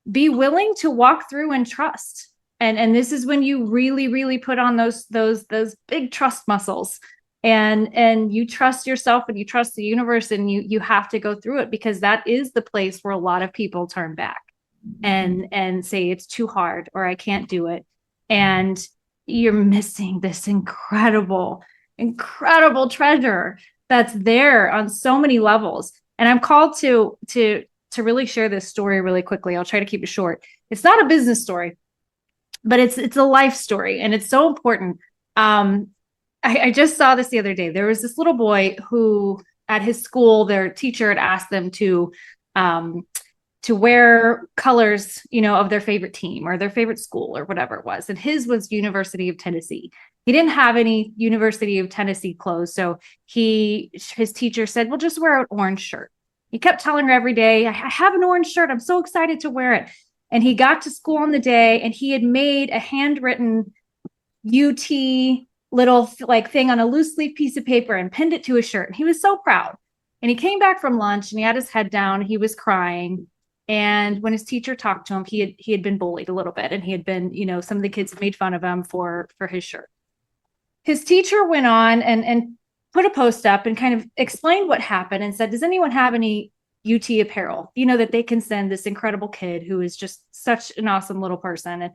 be willing to walk through and trust. And this is when you really, really put on those big trust muscles, and you trust yourself and you trust the universe, and you have to go through it, because that is the place where a lot of people turn back and say it's too hard, or I can't do it. And you're missing this incredible treasure that's there on so many levels. And I'm called to really share this story really quickly. I'll try to keep it short. It's not a business story, but it's a life story, and it's so important. I just saw this the other day. There was this little boy who, at his school, their teacher had asked them to wear colors, of their favorite team or their favorite school or whatever it was. And his was University of Tennessee. He didn't have any University of Tennessee clothes. So his teacher said, well, just wear an orange shirt. He kept telling her every day, I have an orange shirt. I'm so excited to wear it. And he got to school on the day, and he had made a handwritten UT little thing on a loose leaf piece of paper and pinned it to his shirt. And he was so proud. And he came back from lunch, and he had his head down. He was crying. And when his teacher talked to him, he had been bullied a little bit, and he had been, some of the kids had made fun of him for his shirt. His teacher went on and put a post up and kind of explained what happened, and said, does anyone have any UT apparel, that they can send this incredible kid who is just such an awesome little person? And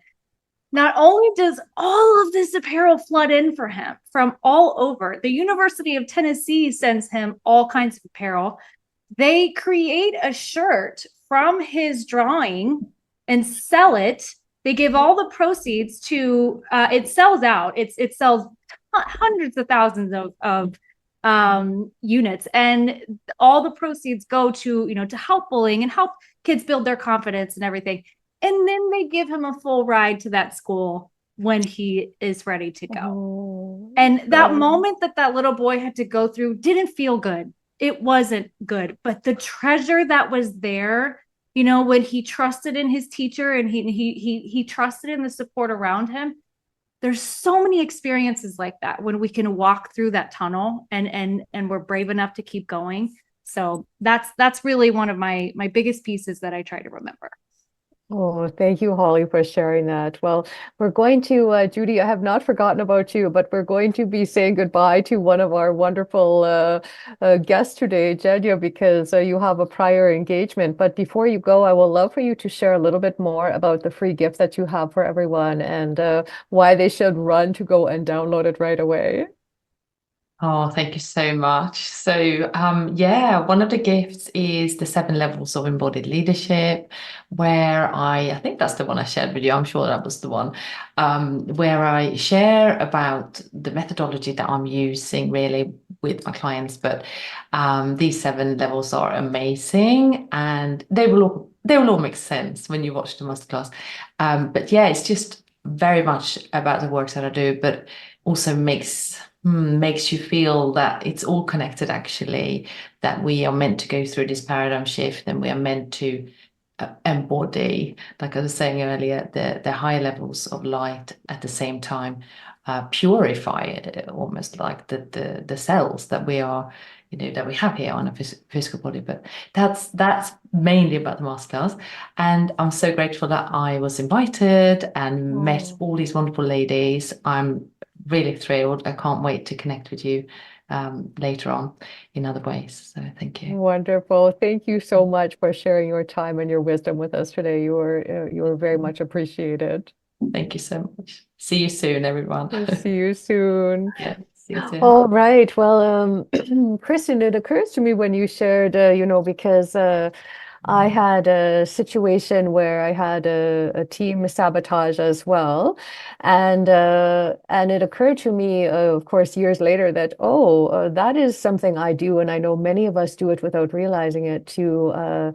not only does all of this apparel flood in for him from all over, the University of Tennessee sends him all kinds of apparel. They create a shirt from his drawing and sell it. They give all the proceeds to, it sells out. It sells hundreds of thousands of units, and all the proceeds go to, to help bullying and help kids build their confidence and everything. And then they give him a full ride to that school when he is ready to go. Oh, and that moment that little boy had to go through didn't feel good. It wasn't good, but the treasure that was there, when he trusted in his teacher, and he trusted in the support around him. There's so many experiences like that when we can walk through that tunnel and we're brave enough to keep going. So that's really one of my biggest pieces that I try to remember. Oh, thank you, Holly, for sharing that. Well, we're going to, Judy, I have not forgotten about you, but we're going to be saying goodbye to one of our wonderful guests today, Jenya, because you have a prior engagement. But before you go, I would love for you to share a little bit more about the free gift that you have for everyone, and why they should run to go and download it right away. Oh, thank you so much. So, yeah, one of the gifts is the 7 levels of embodied leadership, where I think that's the one I shared with you. I'm sure that was the one, where I share about the methodology that I'm using really with my clients. But these 7 levels are amazing, and they will all make sense when you watch the masterclass. But yeah, it's just very much about the work that I do, but also makes you feel that it's all connected, actually, that we are meant to go through this paradigm shift, and we are meant to embody, like I was saying earlier, the higher levels of light at the same time. purify it, almost like the cells that we are, that we have here on a physical body. But that's mainly about the masterclass, and I'm so grateful that I was invited and met all these wonderful ladies. I'm really thrilled. I can't wait to connect with you later on in other ways. So thank you. Wonderful. Thank you so much for sharing your time and your wisdom with us today. You were very much appreciated. Thank you so much. See you soon, everyone. See you soon. Yeah, see you soon. All right. Well, Kristen, it occurs to me when you shared, because I had a situation where I had a team sabotage as well, and it occurred to me, of course, years later that that is something I do, and I know many of us do it without realizing it to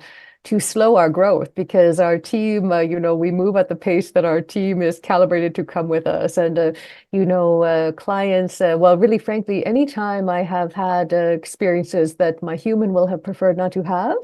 slow our growth, because our team, we move at the pace that our team is calibrated to come with us. And, clients, well, really, frankly, anytime I have had experiences that my human will have preferred not to have,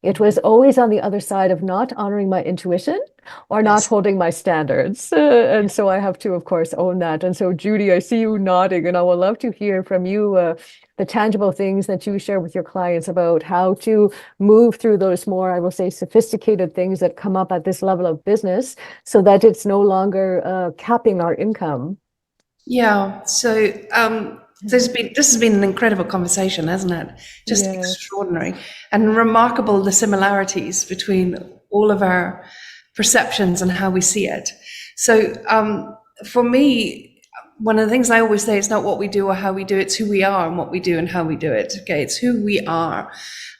it was always on the other side of not honoring my intuition or not holding my standards. And so I have to, of course, own that. And so, Judy, I see you nodding, and I would love to hear from you the tangible things that you share with your clients about how to move through those more, I will say, sophisticated things that come up at this level of business, so that it's no longer capping our income. Yeah. So this has been an incredible conversation, hasn't it? Just extraordinary and remarkable, the similarities between all of our perceptions and how we see it. So for me, one of the things I always say, it's not what we do or how we do it, it's who we are and what we do and how we do it. Okay, it's who we are.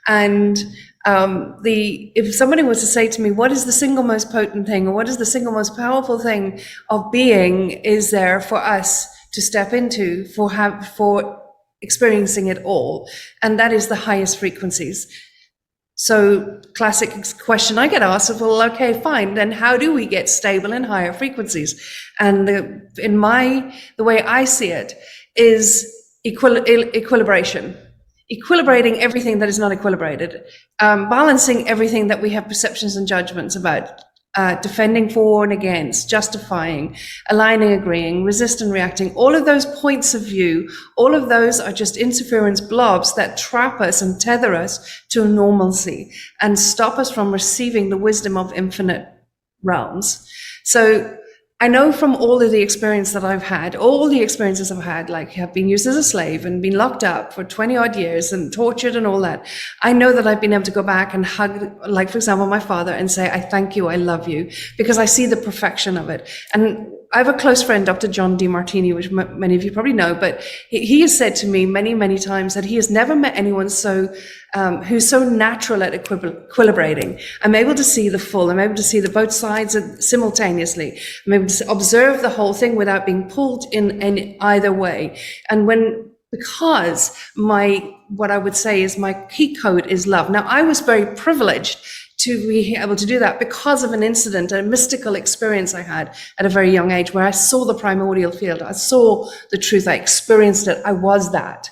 And if somebody was to say to me, what is the single most potent thing, or what is the single most powerful thing of being is there for us to step into for experiencing it all? And that is the highest frequencies. So classic question I get asked is, well, okay, fine, then how do we get stable in higher frequencies? And the way I see it is equilibration. Equilibrating everything that is not equilibrated, balancing everything that we have perceptions and judgments about, defending for and against, justifying, aligning, agreeing, resist and reacting. All of those points of view, all of those are just interference blobs that trap us and tether us to normalcy and stop us from receiving the wisdom of infinite realms. So I know from all of the experience that I've had, all the experiences I've had, like I've been used as a slave and been locked up for 20 odd years and tortured and all that. I know that I've been able to go back and hug, like, for example, my father and say, I thank you, I love you, because I see the perfection of it. And I have a close friend, Dr. John DeMartini, which many of you probably know, but he has said to me many, many times that he has never met anyone who's so natural at equilibrating. I'm able to see the full, I'm able to see the both sides simultaneously. I'm able to observe the whole thing without being pulled in either way. And because what I would say is my key code is love. Now, I was very privileged to be able to do that because of an incident, a mystical experience I had at a very young age, where I saw the primordial field. I saw the truth. I experienced it. I was that.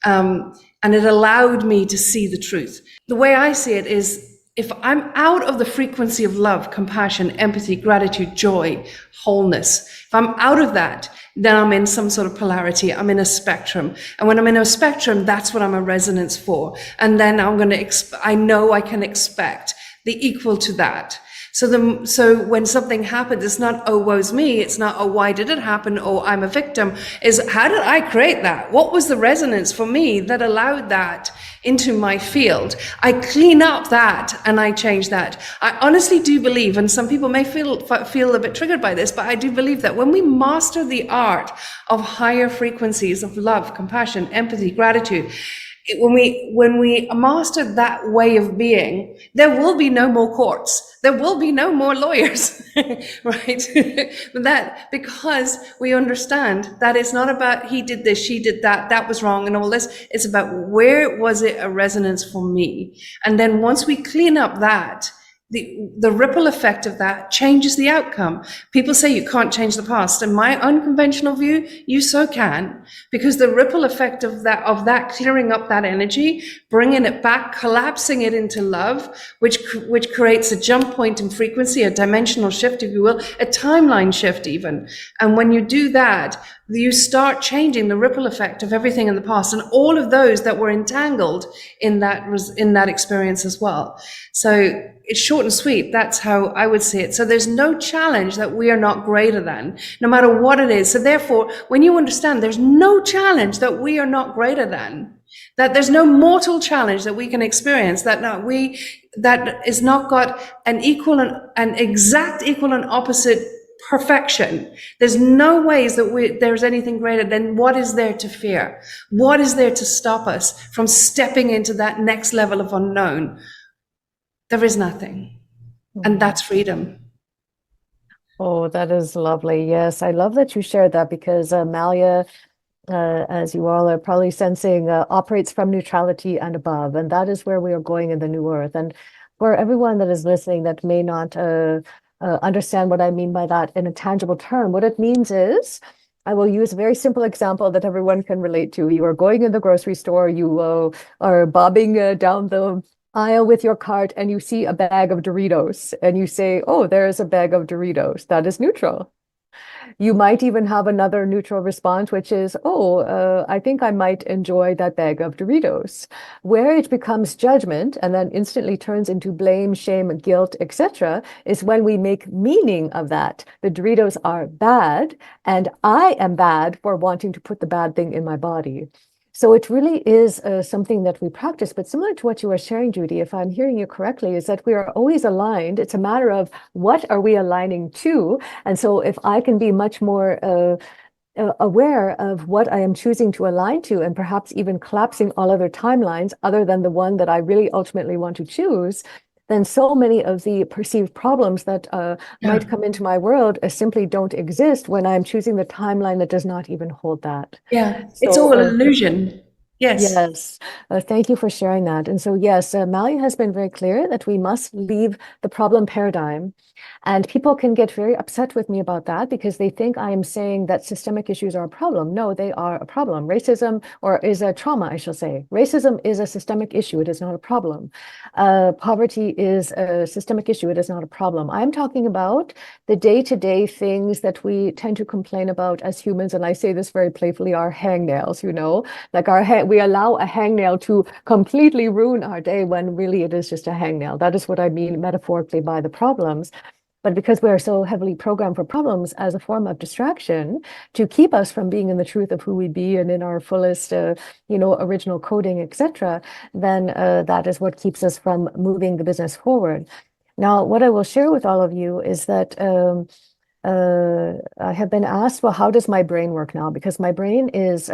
And it allowed me to see the truth. The way I see it is, if I'm out of the frequency of love, compassion, empathy, gratitude, joy, wholeness, if I'm out of that, then I'm in some sort of polarity. I'm in a spectrum. And when I'm in a spectrum, that's what I'm a resonance for. And then I know I can expect the equal to that. So when something happens, it's not, oh, woe's me. It's not, oh, why did it happen? Oh, I'm a victim. Is, how did I create that? What was the resonance for me that allowed that into my field? I clean up that and I change that. I honestly do believe, and some people may feel a bit triggered by this, but I do believe that when we master the art of higher frequencies of love, compassion, empathy, gratitude, when we master that way of being, there will be no more courts. There will be no more lawyers, right? Because we understand that it's not about he did this, she did that, that was wrong and all this. It's about where was it a resonance for me? And then once we clean up that, the ripple effect of that changes the outcome. People say you can't change the past. In my unconventional view, you so can, because the ripple effect of that clearing up that energy, bringing it back, collapsing it into love, which creates a jump point in frequency, a dimensional shift, if you will, a timeline shift even. And when you do that, you start changing the ripple effect of everything in the past and all of those that were entangled in that experience as well. So it's short and sweet. That's how I would see it. So there's no challenge that we are not greater than, no matter what it is. So therefore, when you understand there's no challenge that we are not greater than, that there's no mortal challenge that we can experience, that is not got an exact equal and opposite perfection. There's no ways that there's anything greater than what is there to fear. What is there to stop us from stepping into that next level of unknown? There is nothing. And that's freedom. Oh, that is lovely. Yes, I love that you shared that because Malia, as you all are probably sensing, operates from neutrality and above. And that is where we are going in the new earth. And for everyone that is listening that may not understand what I mean by that in a tangible term, what it means is, I will use a very simple example that everyone can relate to. You are going in the grocery store, you are bobbing down the aisle with your cart, and you see a bag of Doritos, and you say, oh, there is a bag of Doritos. That is neutral. You might even have another neutral response, which is, oh, I think I might enjoy that bag of Doritos. Where it becomes judgment and then instantly turns into blame, shame, guilt, etc., is when we make meaning of that. The Doritos are bad, and I am bad for wanting to put the bad thing in my body. So it really is something that we practice, but similar to what you were sharing, Judy, if I'm hearing you correctly, is that we are always aligned. It's a matter of what are we aligning to? And so if I can be much more aware of what I am choosing to align to, and perhaps even collapsing all other timelines other than the one that I really ultimately want to choose, then so many of the perceived problems that might come into my world simply don't exist when I'm choosing the timeline that does not even hold that. Yeah, so, it's all an illusion. Yes. Yes. Thank you for sharing that. And so, yes, Malia has been very clear that we must leave the problem paradigm. And people can get very upset with me about that because they think I am saying that systemic issues are a problem. No, they are a problem. Racism, or is a trauma, I shall say. Racism is a systemic issue. It is not a problem. Poverty is a systemic issue. It is not a problem. I'm talking about the day-to-day things that we tend to complain about as humans. And I say this very playfully, our hangnails, like we allow a hangnail to completely ruin our day when really it is just a hangnail. That is what I mean metaphorically by the problems. But because we're so heavily programmed for problems as a form of distraction to keep us from being in the truth of who we be and in our fullest, original coding, etc., then that is what keeps us from moving the business forward. Now, what I will share with all of you is that I have been asked, well, how does my brain work now? Because my brain is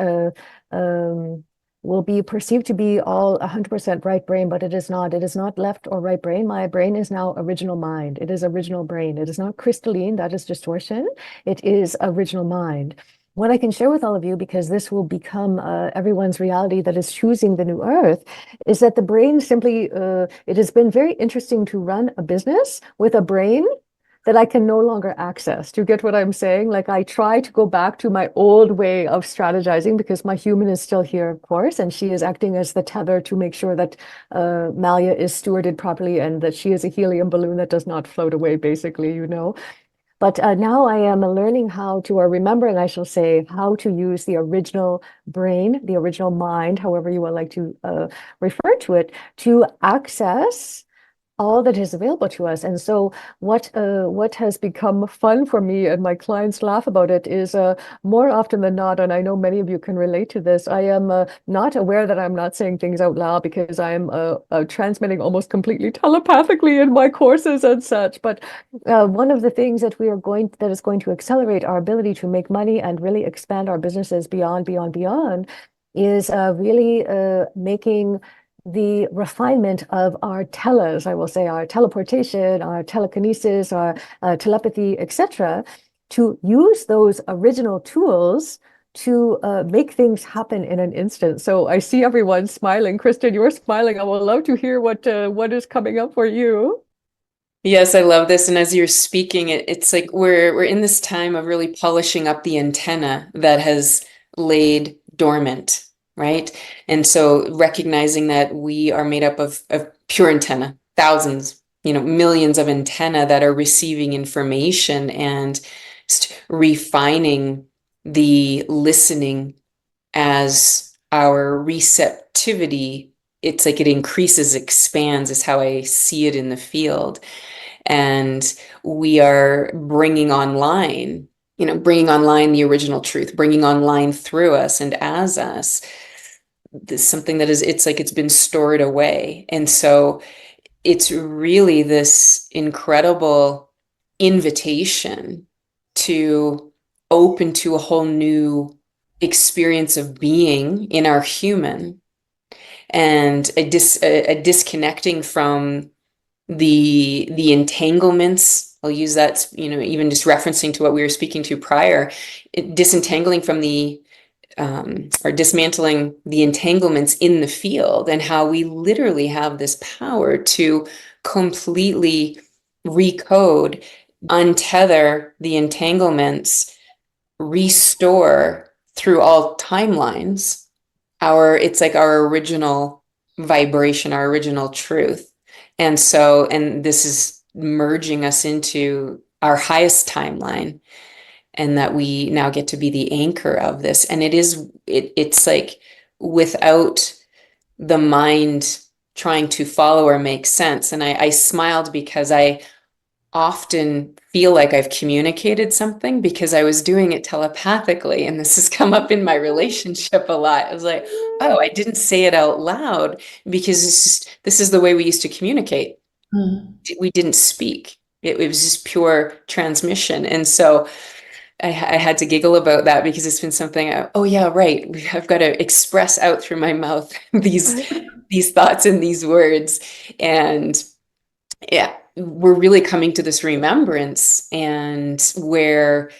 will be perceived to be all 100% right brain, but it is not. It is not left or right brain. My brain is now original mind. It is original brain. It is not crystalline. That is distortion. It is original mind. What I can share with all of you, because this will become everyone's reality that is choosing the new earth, is that the brain simply, it has been very interesting to run a business with a brain that I can no longer access. Do you get what I'm saying? Like I try to go back to my old way of strategizing because my human is still here, of course, and she is acting as the tether to make sure that Malia is stewarded properly and that she is a helium balloon that does not float away, basically, But now I am learning how to, or remembering, I shall say, how to use the original brain, the original mind, however you would like to refer to it, to access all that is available to us. And so what has become fun for me, and my clients laugh about it, is more often than not, and I know many of you can relate to this, I am not aware that I'm not saying things out loud because I'm transmitting almost completely telepathically in my courses and such. But one of the things that that is going to accelerate our ability to make money and really expand our businesses beyond is really making the refinement of our teles, I will say, our teleportation, our telekinesis, our telepathy, etc., to use those original tools to make things happen in an instant. So I see everyone smiling. Kristen, you're smiling. I would love to hear what is coming up for you. Yes, I love this. And as you're speaking, it's like we're in this time of really polishing up the antenna that has laid dormant. Right. And so recognizing that we are made up of pure antenna, thousands, millions of antenna that are receiving information and refining the listening as our receptivity, it's like it increases, expands, is how I see it in the field. And we are bringing online, bringing online the original truth, bringing online through us and as us, this something that is, it's like it's been stored away. And so it's really this incredible invitation to open to a whole new experience of being in our human, and a disconnecting from the entanglements. I'll use that, even just referencing to what we were speaking to prior, disentangling from or dismantling the entanglements in the field, and how we literally have this power to completely recode, untether the entanglements, restore through all timelines it's like our original vibration, our original truth. And this is merging us into our highest timeline, and that we now get to be the anchor of this. And it's like, without the mind trying to follow or make sense. And I smiled because I often feel like I've communicated something because I was doing it telepathically. And this has come up in my relationship a lot. I was like, oh, I didn't say it out loud because this is the way we used to communicate. We didn't speak. It was just pure transmission. And so I had to giggle about that, because it's been something, oh yeah, right, I've got to express out through my mouth these thoughts and these words. And yeah, we're really coming to this remembrance, and where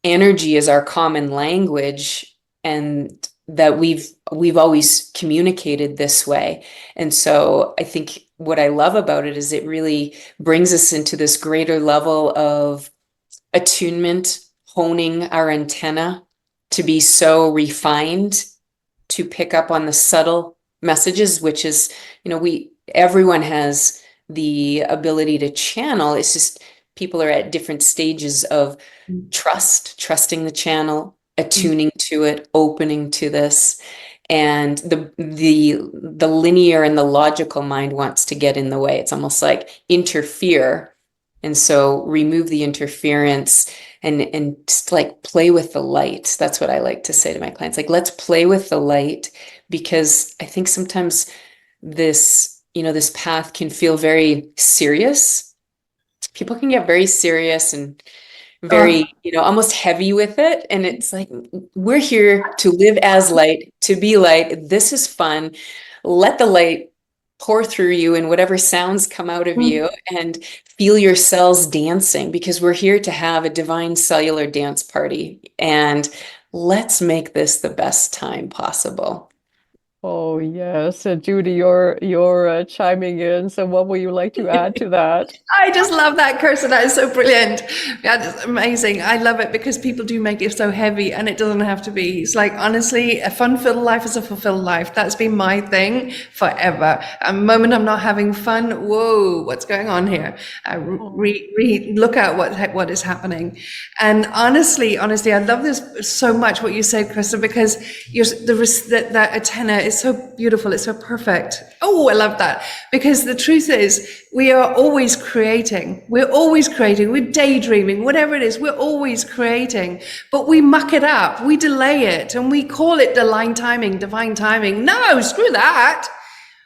energy is our common language, and that we've always communicated this way. And so I think what I love about it is it really brings us into this greater level of attunement, honing our antenna to be so refined to pick up on the subtle messages, which is, everyone has the ability to channel. It's just people are at different stages of trusting the channel, attuning to it, opening to this. And the linear and the logical mind wants to get in the way. It's almost like interfere. And so remove the interference and just like play with the light. That's what I like to say to my clients. Like, let's play with the light, because I think sometimes this path can feel very serious. People can get very serious and very, almost heavy with it. And it's like, we're here to live as light, to be light. This is fun. Let the light pour through you, and whatever sounds come out of you, and feel your cells dancing, because we're here to have a divine cellular dance party. And let's make this the best time possible. Oh yes, Judy, you're chiming in. So what would you like to add to that? I just love that, Kirsten. That is so brilliant. Yeah, that's amazing. I love it because people do make it so heavy, and it doesn't have to be. It's like, honestly, a fun-filled life is a fulfilled life. That's been my thing forever. A moment I'm not having fun, whoa, what's going on here? Look at what is happening. And honestly, I love this so much, what you said, Krista, because that antenna is so beautiful. It's so perfect. Oh, I love that. Because the truth is, we are always creating. We're always creating. We're daydreaming, whatever it is. We're always creating. But we muck it up. We delay it. And we call it divine timing. No, screw that.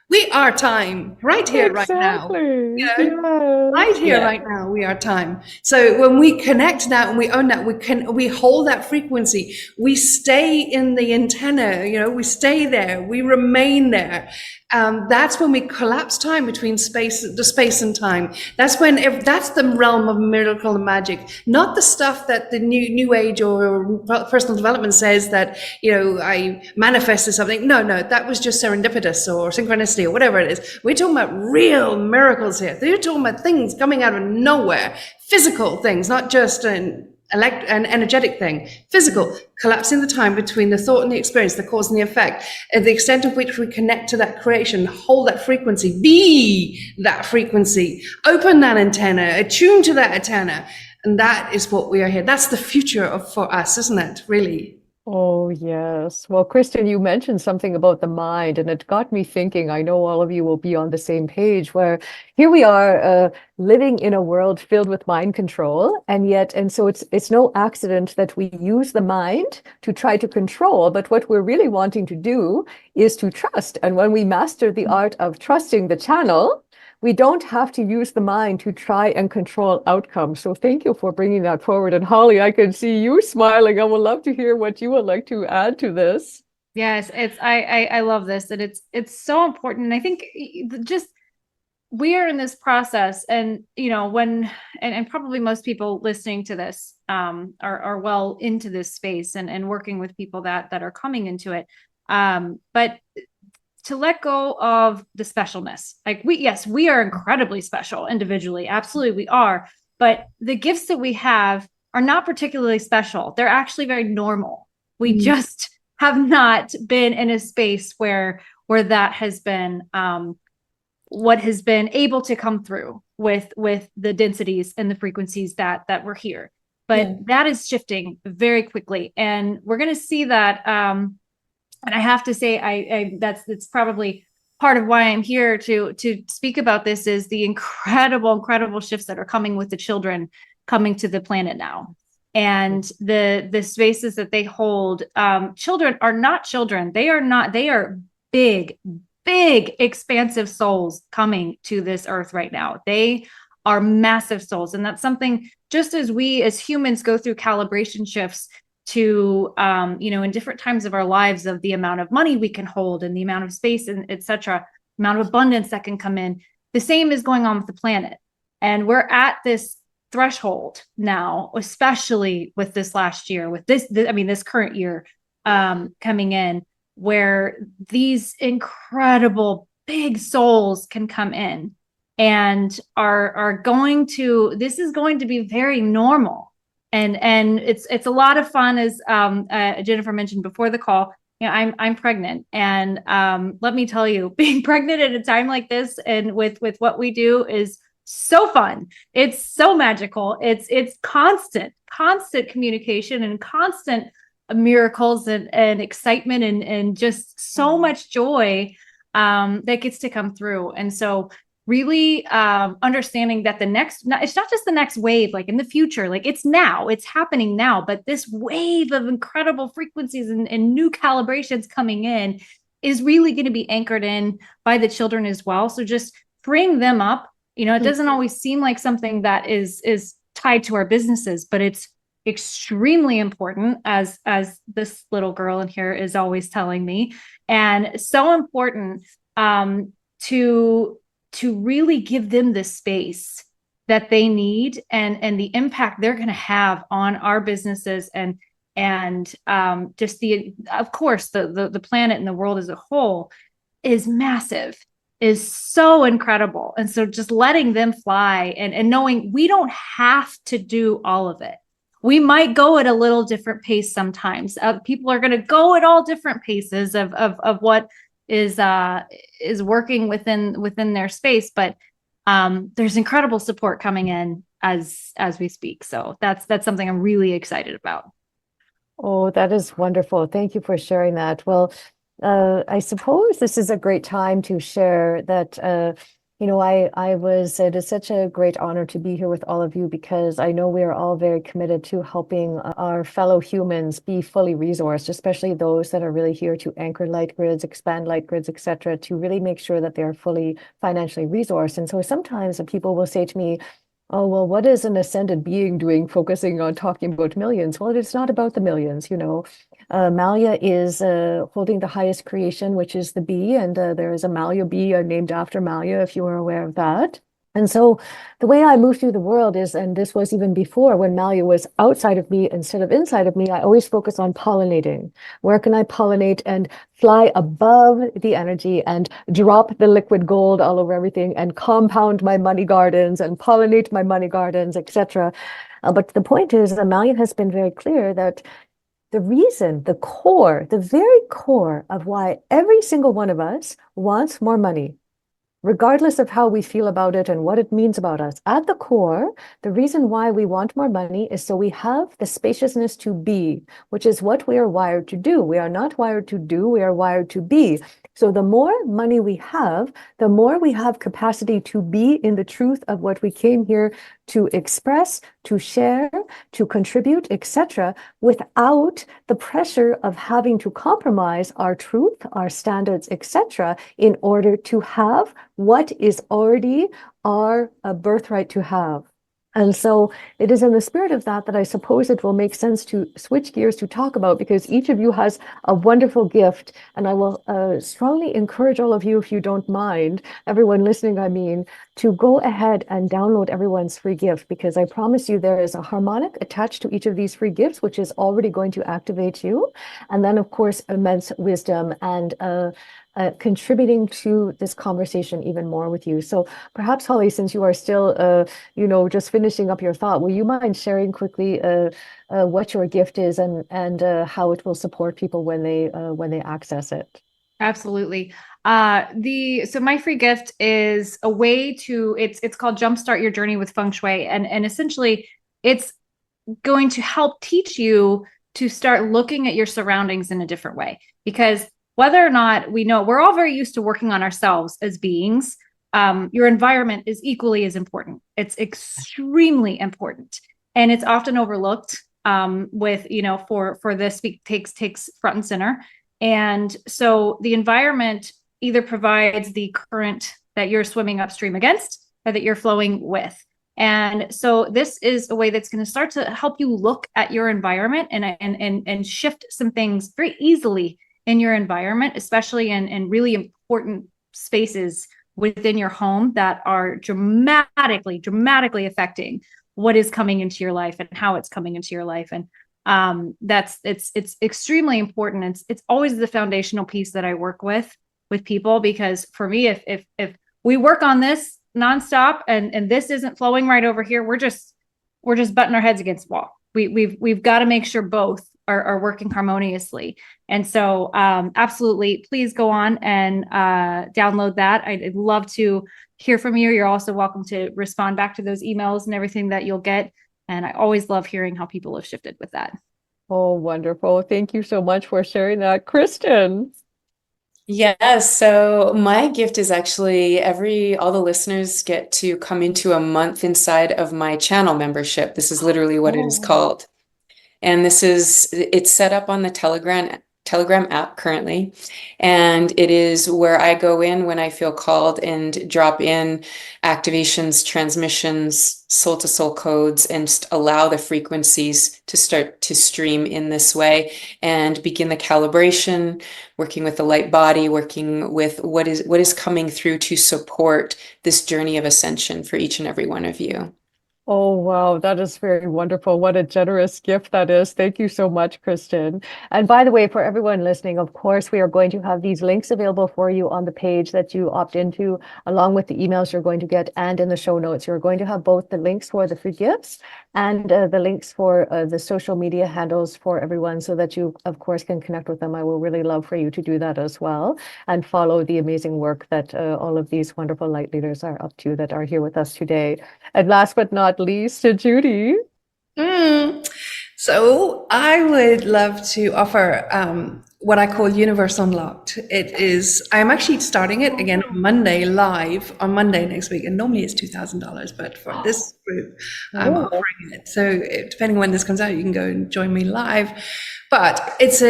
We are time right here, right now. Right here, right now, we are time. So when we connect that and we own that, we hold that frequency. We stay in the antenna, we stay there, we remain there. That's when we collapse time between space and time. That's the realm of miracle and magic, not the stuff that the new age or personal development says that, I manifested something. No, that was just serendipitous or synchronicity or whatever it is. We're talking about real miracles here. They're talking about things coming out of nowhere, physical things, not just an energetic thing, physical, collapsing the time between the thought and the experience, the cause and the effect, and the extent of which we connect to that creation, hold that frequency, be that frequency, open that antenna, attune to that antenna. And that is what we are here. That's the future for us, isn't it? Really. Oh, yes. Well, Kristen, you mentioned something about the mind, and it got me thinking. I know all of you will be on the same page, where here we are living in a world filled with mind control, and so it's no accident that we use the mind to try to control, but what we're really wanting to do is to trust. And when we master the art of trusting the channel, we don't have to use the mind to try and control outcomes. So thank you for bringing that forward. And Holly, I can see you smiling. I would love to hear what you would like to add to this. Yes, I love this, and it's so important. And I think just we are in this process, and and probably most people listening to this are well into this space and working with people that are coming into it. But to let go of the specialness. Like we are incredibly special individually. Absolutely, we are. But the gifts that we have are not particularly special. They're actually very normal. We just have not been in a space where that has been what has been able to come through with the densities and the frequencies that we're here. But that is shifting very quickly. And we're going to see that and I have to say, that's probably part of why I'm here to speak about this, is the incredible shifts that are coming with the children coming to the planet now, and the spaces that they hold. Children are not children. They are big, expansive souls coming to this earth right now. They are massive souls, and that's something. Just as we as humans go through calibration shifts to in different times of our lives, of the amount of money we can hold and the amount of space and etc., amount of abundance that can come in, the same is going on with the planet. And we're at this threshold now, especially with this last year, with this current year coming in, where these incredible big souls can come in and are going to, this is going to be very normal. And it's a lot of fun, as Jennifer mentioned before the call. I'm pregnant, and let me tell you, being pregnant at a time like this and with what we do is so fun. It's so magical. It's constant communication and constant miracles and excitement and just so much joy that gets to come through. And so really understanding that it's not just the next wave, like in the future, like it's now, it's happening now, but this wave of incredible frequencies and new calibrations coming in is really going to be anchored in by the children as well. So just bring them up. It doesn't always seem like something that is tied to our businesses, but it's extremely important, as this little girl in here is always telling me, and so important to really give them the space that they need and the impact they're going to have on our businesses and just of course the planet and the world as a whole is massive, is so incredible. And so just letting them fly and knowing we don't have to do all of it. We might go at a little different pace sometimes. People are going to go at all different paces of what is working within their space, but there's incredible support coming in as we speak. So that's something I'm really excited about. Oh, that is wonderful. Thank you for sharing that. Well, I suppose this is a great time to share that it is such a great honor to be here with all of you, because I know we are all very committed to helping our fellow humans be fully resourced, especially those that are really here to anchor light grids, expand light grids, etc., to really make sure that they're fully financially resourced. And so sometimes people will say to me, oh, well, what is an ascended being doing focusing on talking about millions? Well, it's not about the millions, Malia is holding the highest creation, which is the bee, and there is a Malia bee named after Malia, if you are aware of that. And so the way I move through the world is, and this was even before when Malia was outside of me instead of inside of me, I always focus on pollinating. Where can I pollinate and fly above the energy and drop the liquid gold all over everything and compound my money gardens and pollinate my money gardens, etc. But the point is that Malia has been very clear that the reason, the very core of why every single one of us wants more money, regardless of how we feel about it and what it means about us. At the core, the reason why we want more money is so we have the spaciousness to be, which is what we are wired to do. We are not wired to do, we are wired to be. So the more money we have, the more we have capacity to be in the truth of what we came here to express, to share, to contribute, etc., without the pressure of having to compromise our truth, our standards, etc., in order to have what is already our birthright to have. And so it is in the spirit of that that I suppose it will make sense to switch gears to talk about, because each of you has a wonderful gift. And I will strongly encourage all of you, if you don't mind, everyone listening, I mean, to go ahead and download everyone's free gift, because I promise you there is a harmonic attached to each of these free gifts, which is already going to activate you. And then, of course, immense wisdom and contributing to this conversation even more with you. So perhaps, Holly, since you are still, just finishing up your thought, will you mind sharing quickly what your gift is and how it will support people when they access it? Absolutely. So my free gift is a way to, it's called Jumpstart Your Journey with Feng Shui. And essentially it's going to help teach you to start looking at your surroundings in a different way, because whether or not we know, we're all very used to working on ourselves as beings. Your environment is equally as important. It's extremely important. And it's often overlooked for this takes front and center. And so the environment either provides the current that you're swimming upstream against or that you're flowing with. And so this is a way that's going to start to help you look at your environment and shift some things very easily in your environment, especially in really important spaces within your home that are dramatically affecting what is coming into your life and how it's coming into your life. And it's extremely important. It's always the foundational piece that I work with people, because for me, if we work on this nonstop and this isn't flowing right over here, we're just butting our heads against the wall. We've got to make sure both are working harmoniously. And so absolutely, please go on and download that. I'd love to hear from you. You're also welcome to respond back to those emails and everything that you'll get. And I always love hearing how people have shifted with that. Oh, wonderful. Thank you so much for sharing that. Kristen. Yes, so my gift is actually all the listeners get to come into a month inside of my channel membership. This is literally what it is called. And it's set up on the Telegram app currently. And it is where I go in when I feel called and drop in activations, transmissions, soul to soul codes, and just allow the frequencies to start to stream in this way and begin the calibration, working with the light body, working with what is coming through to support this journey of ascension for each and every one of you. Oh, wow. That is very wonderful. What a generous gift that is. Thank you so much, Kristen. And by the way, for everyone listening, of course, we are going to have these links available for you on the page that you opt into, along with the emails you're going to get, and in the show notes. You're going to have both the links for the free gifts and the links for the social media handles for everyone, so that you, of course, can connect with them. I will really love for you to do that as well and follow the amazing work that all of these wonderful light leaders are up to that are here with us today. And last but not least, to Judy. So I would love to offer what I call Universe Unlocked. I'm actually starting it again on Monday, live on Monday next week. And normally it's $2,000, but for this group, I'm offering it. So depending on when this comes out, you can go and join me live. But it's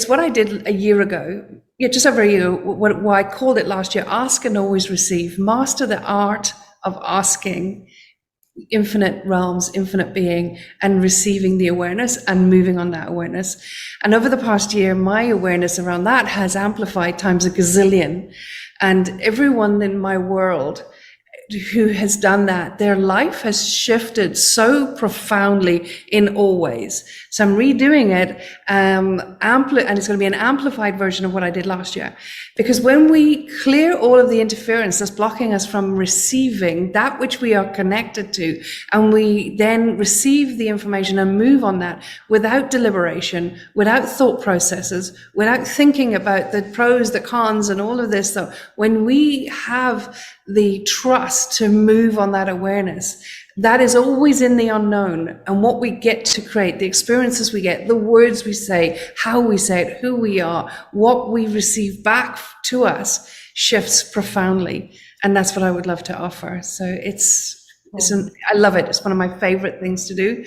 what I did a year ago. Yeah, just over a year. What I called it last year: ask and always receive. Master the art of asking infinite realms, infinite being, and receiving the awareness and moving on that awareness. And over the past year, my awareness around that has amplified times a gazillion. And everyone in my world who has done that, their life has shifted so profoundly in all ways. So I'm redoing it, and it's going to be an amplified version of what I did last year. Because when we clear all of the interference that's blocking us from receiving that which we are connected to, and we then receive the information and move on that without deliberation, without thought processes, without thinking about the pros, the cons, and all of this, so when we have the trust to move on that awareness, that is always in the unknown. And what we get to create, the experiences we get, the words we say, how we say it, who we are, what we receive back to us shifts profoundly. And that's what I would love to offer. So I love it. It's one of my favorite things to do.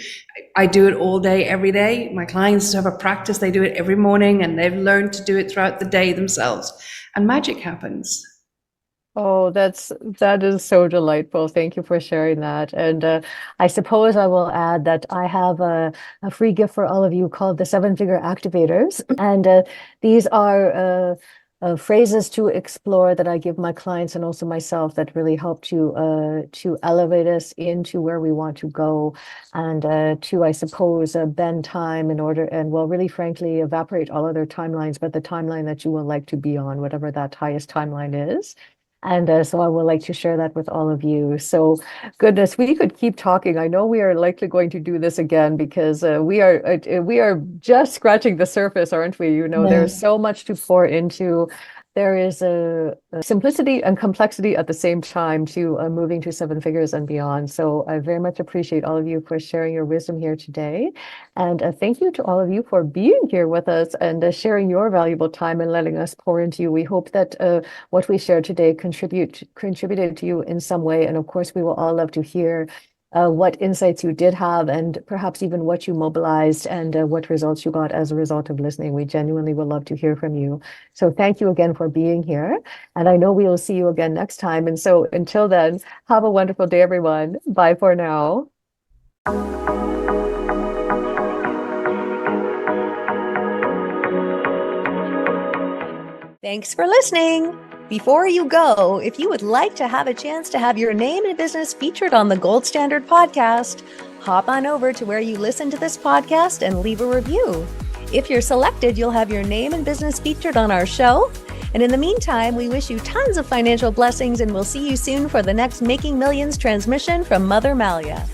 I do it all day, every day. My clients have a practice. They do it every morning, and they've learned to do it throughout the day themselves. And magic happens. Oh, that is so delightful. Thank you for sharing that. And I suppose I will add that I have a free gift for all of you called the 7-Figure Activators. And these are phrases to explore that I give my clients and also myself that really help to elevate us into where we want to go, and to, I suppose, bend time in order, and well, really frankly, evaporate all other timelines, but the timeline that you would like to be on, whatever that highest timeline is. And so I would like to share that with all of you. So goodness, we could keep talking. I know we are likely going to do this again, because we are just scratching the surface, aren't we? You know, there's so much to pour into. There is a simplicity and complexity at the same time to moving to 7 figures and beyond. So I very much appreciate all of you for sharing your wisdom here today. And thank you to all of you for being here with us and sharing your valuable time and letting us pour into you. We hope that what we shared today contributed to you in some way. And of course, we will all love to hear what insights you did have, and perhaps even what you mobilized, and what results you got as a result of listening. We genuinely would love to hear from you. So thank you again for being here. And I know we will see you again next time. And so until then, have a wonderful day, everyone. Bye for now. Thanks for listening. Before you go, if you would like to have a chance to have your name and business featured on the Gold Standard podcast, hop on over to where you listen to this podcast and leave a review. If you're selected, you'll have your name and business featured on our show. And in the meantime, we wish you tons of financial blessings, and we'll see you soon for the next Making Millions transmission from Mother Malia.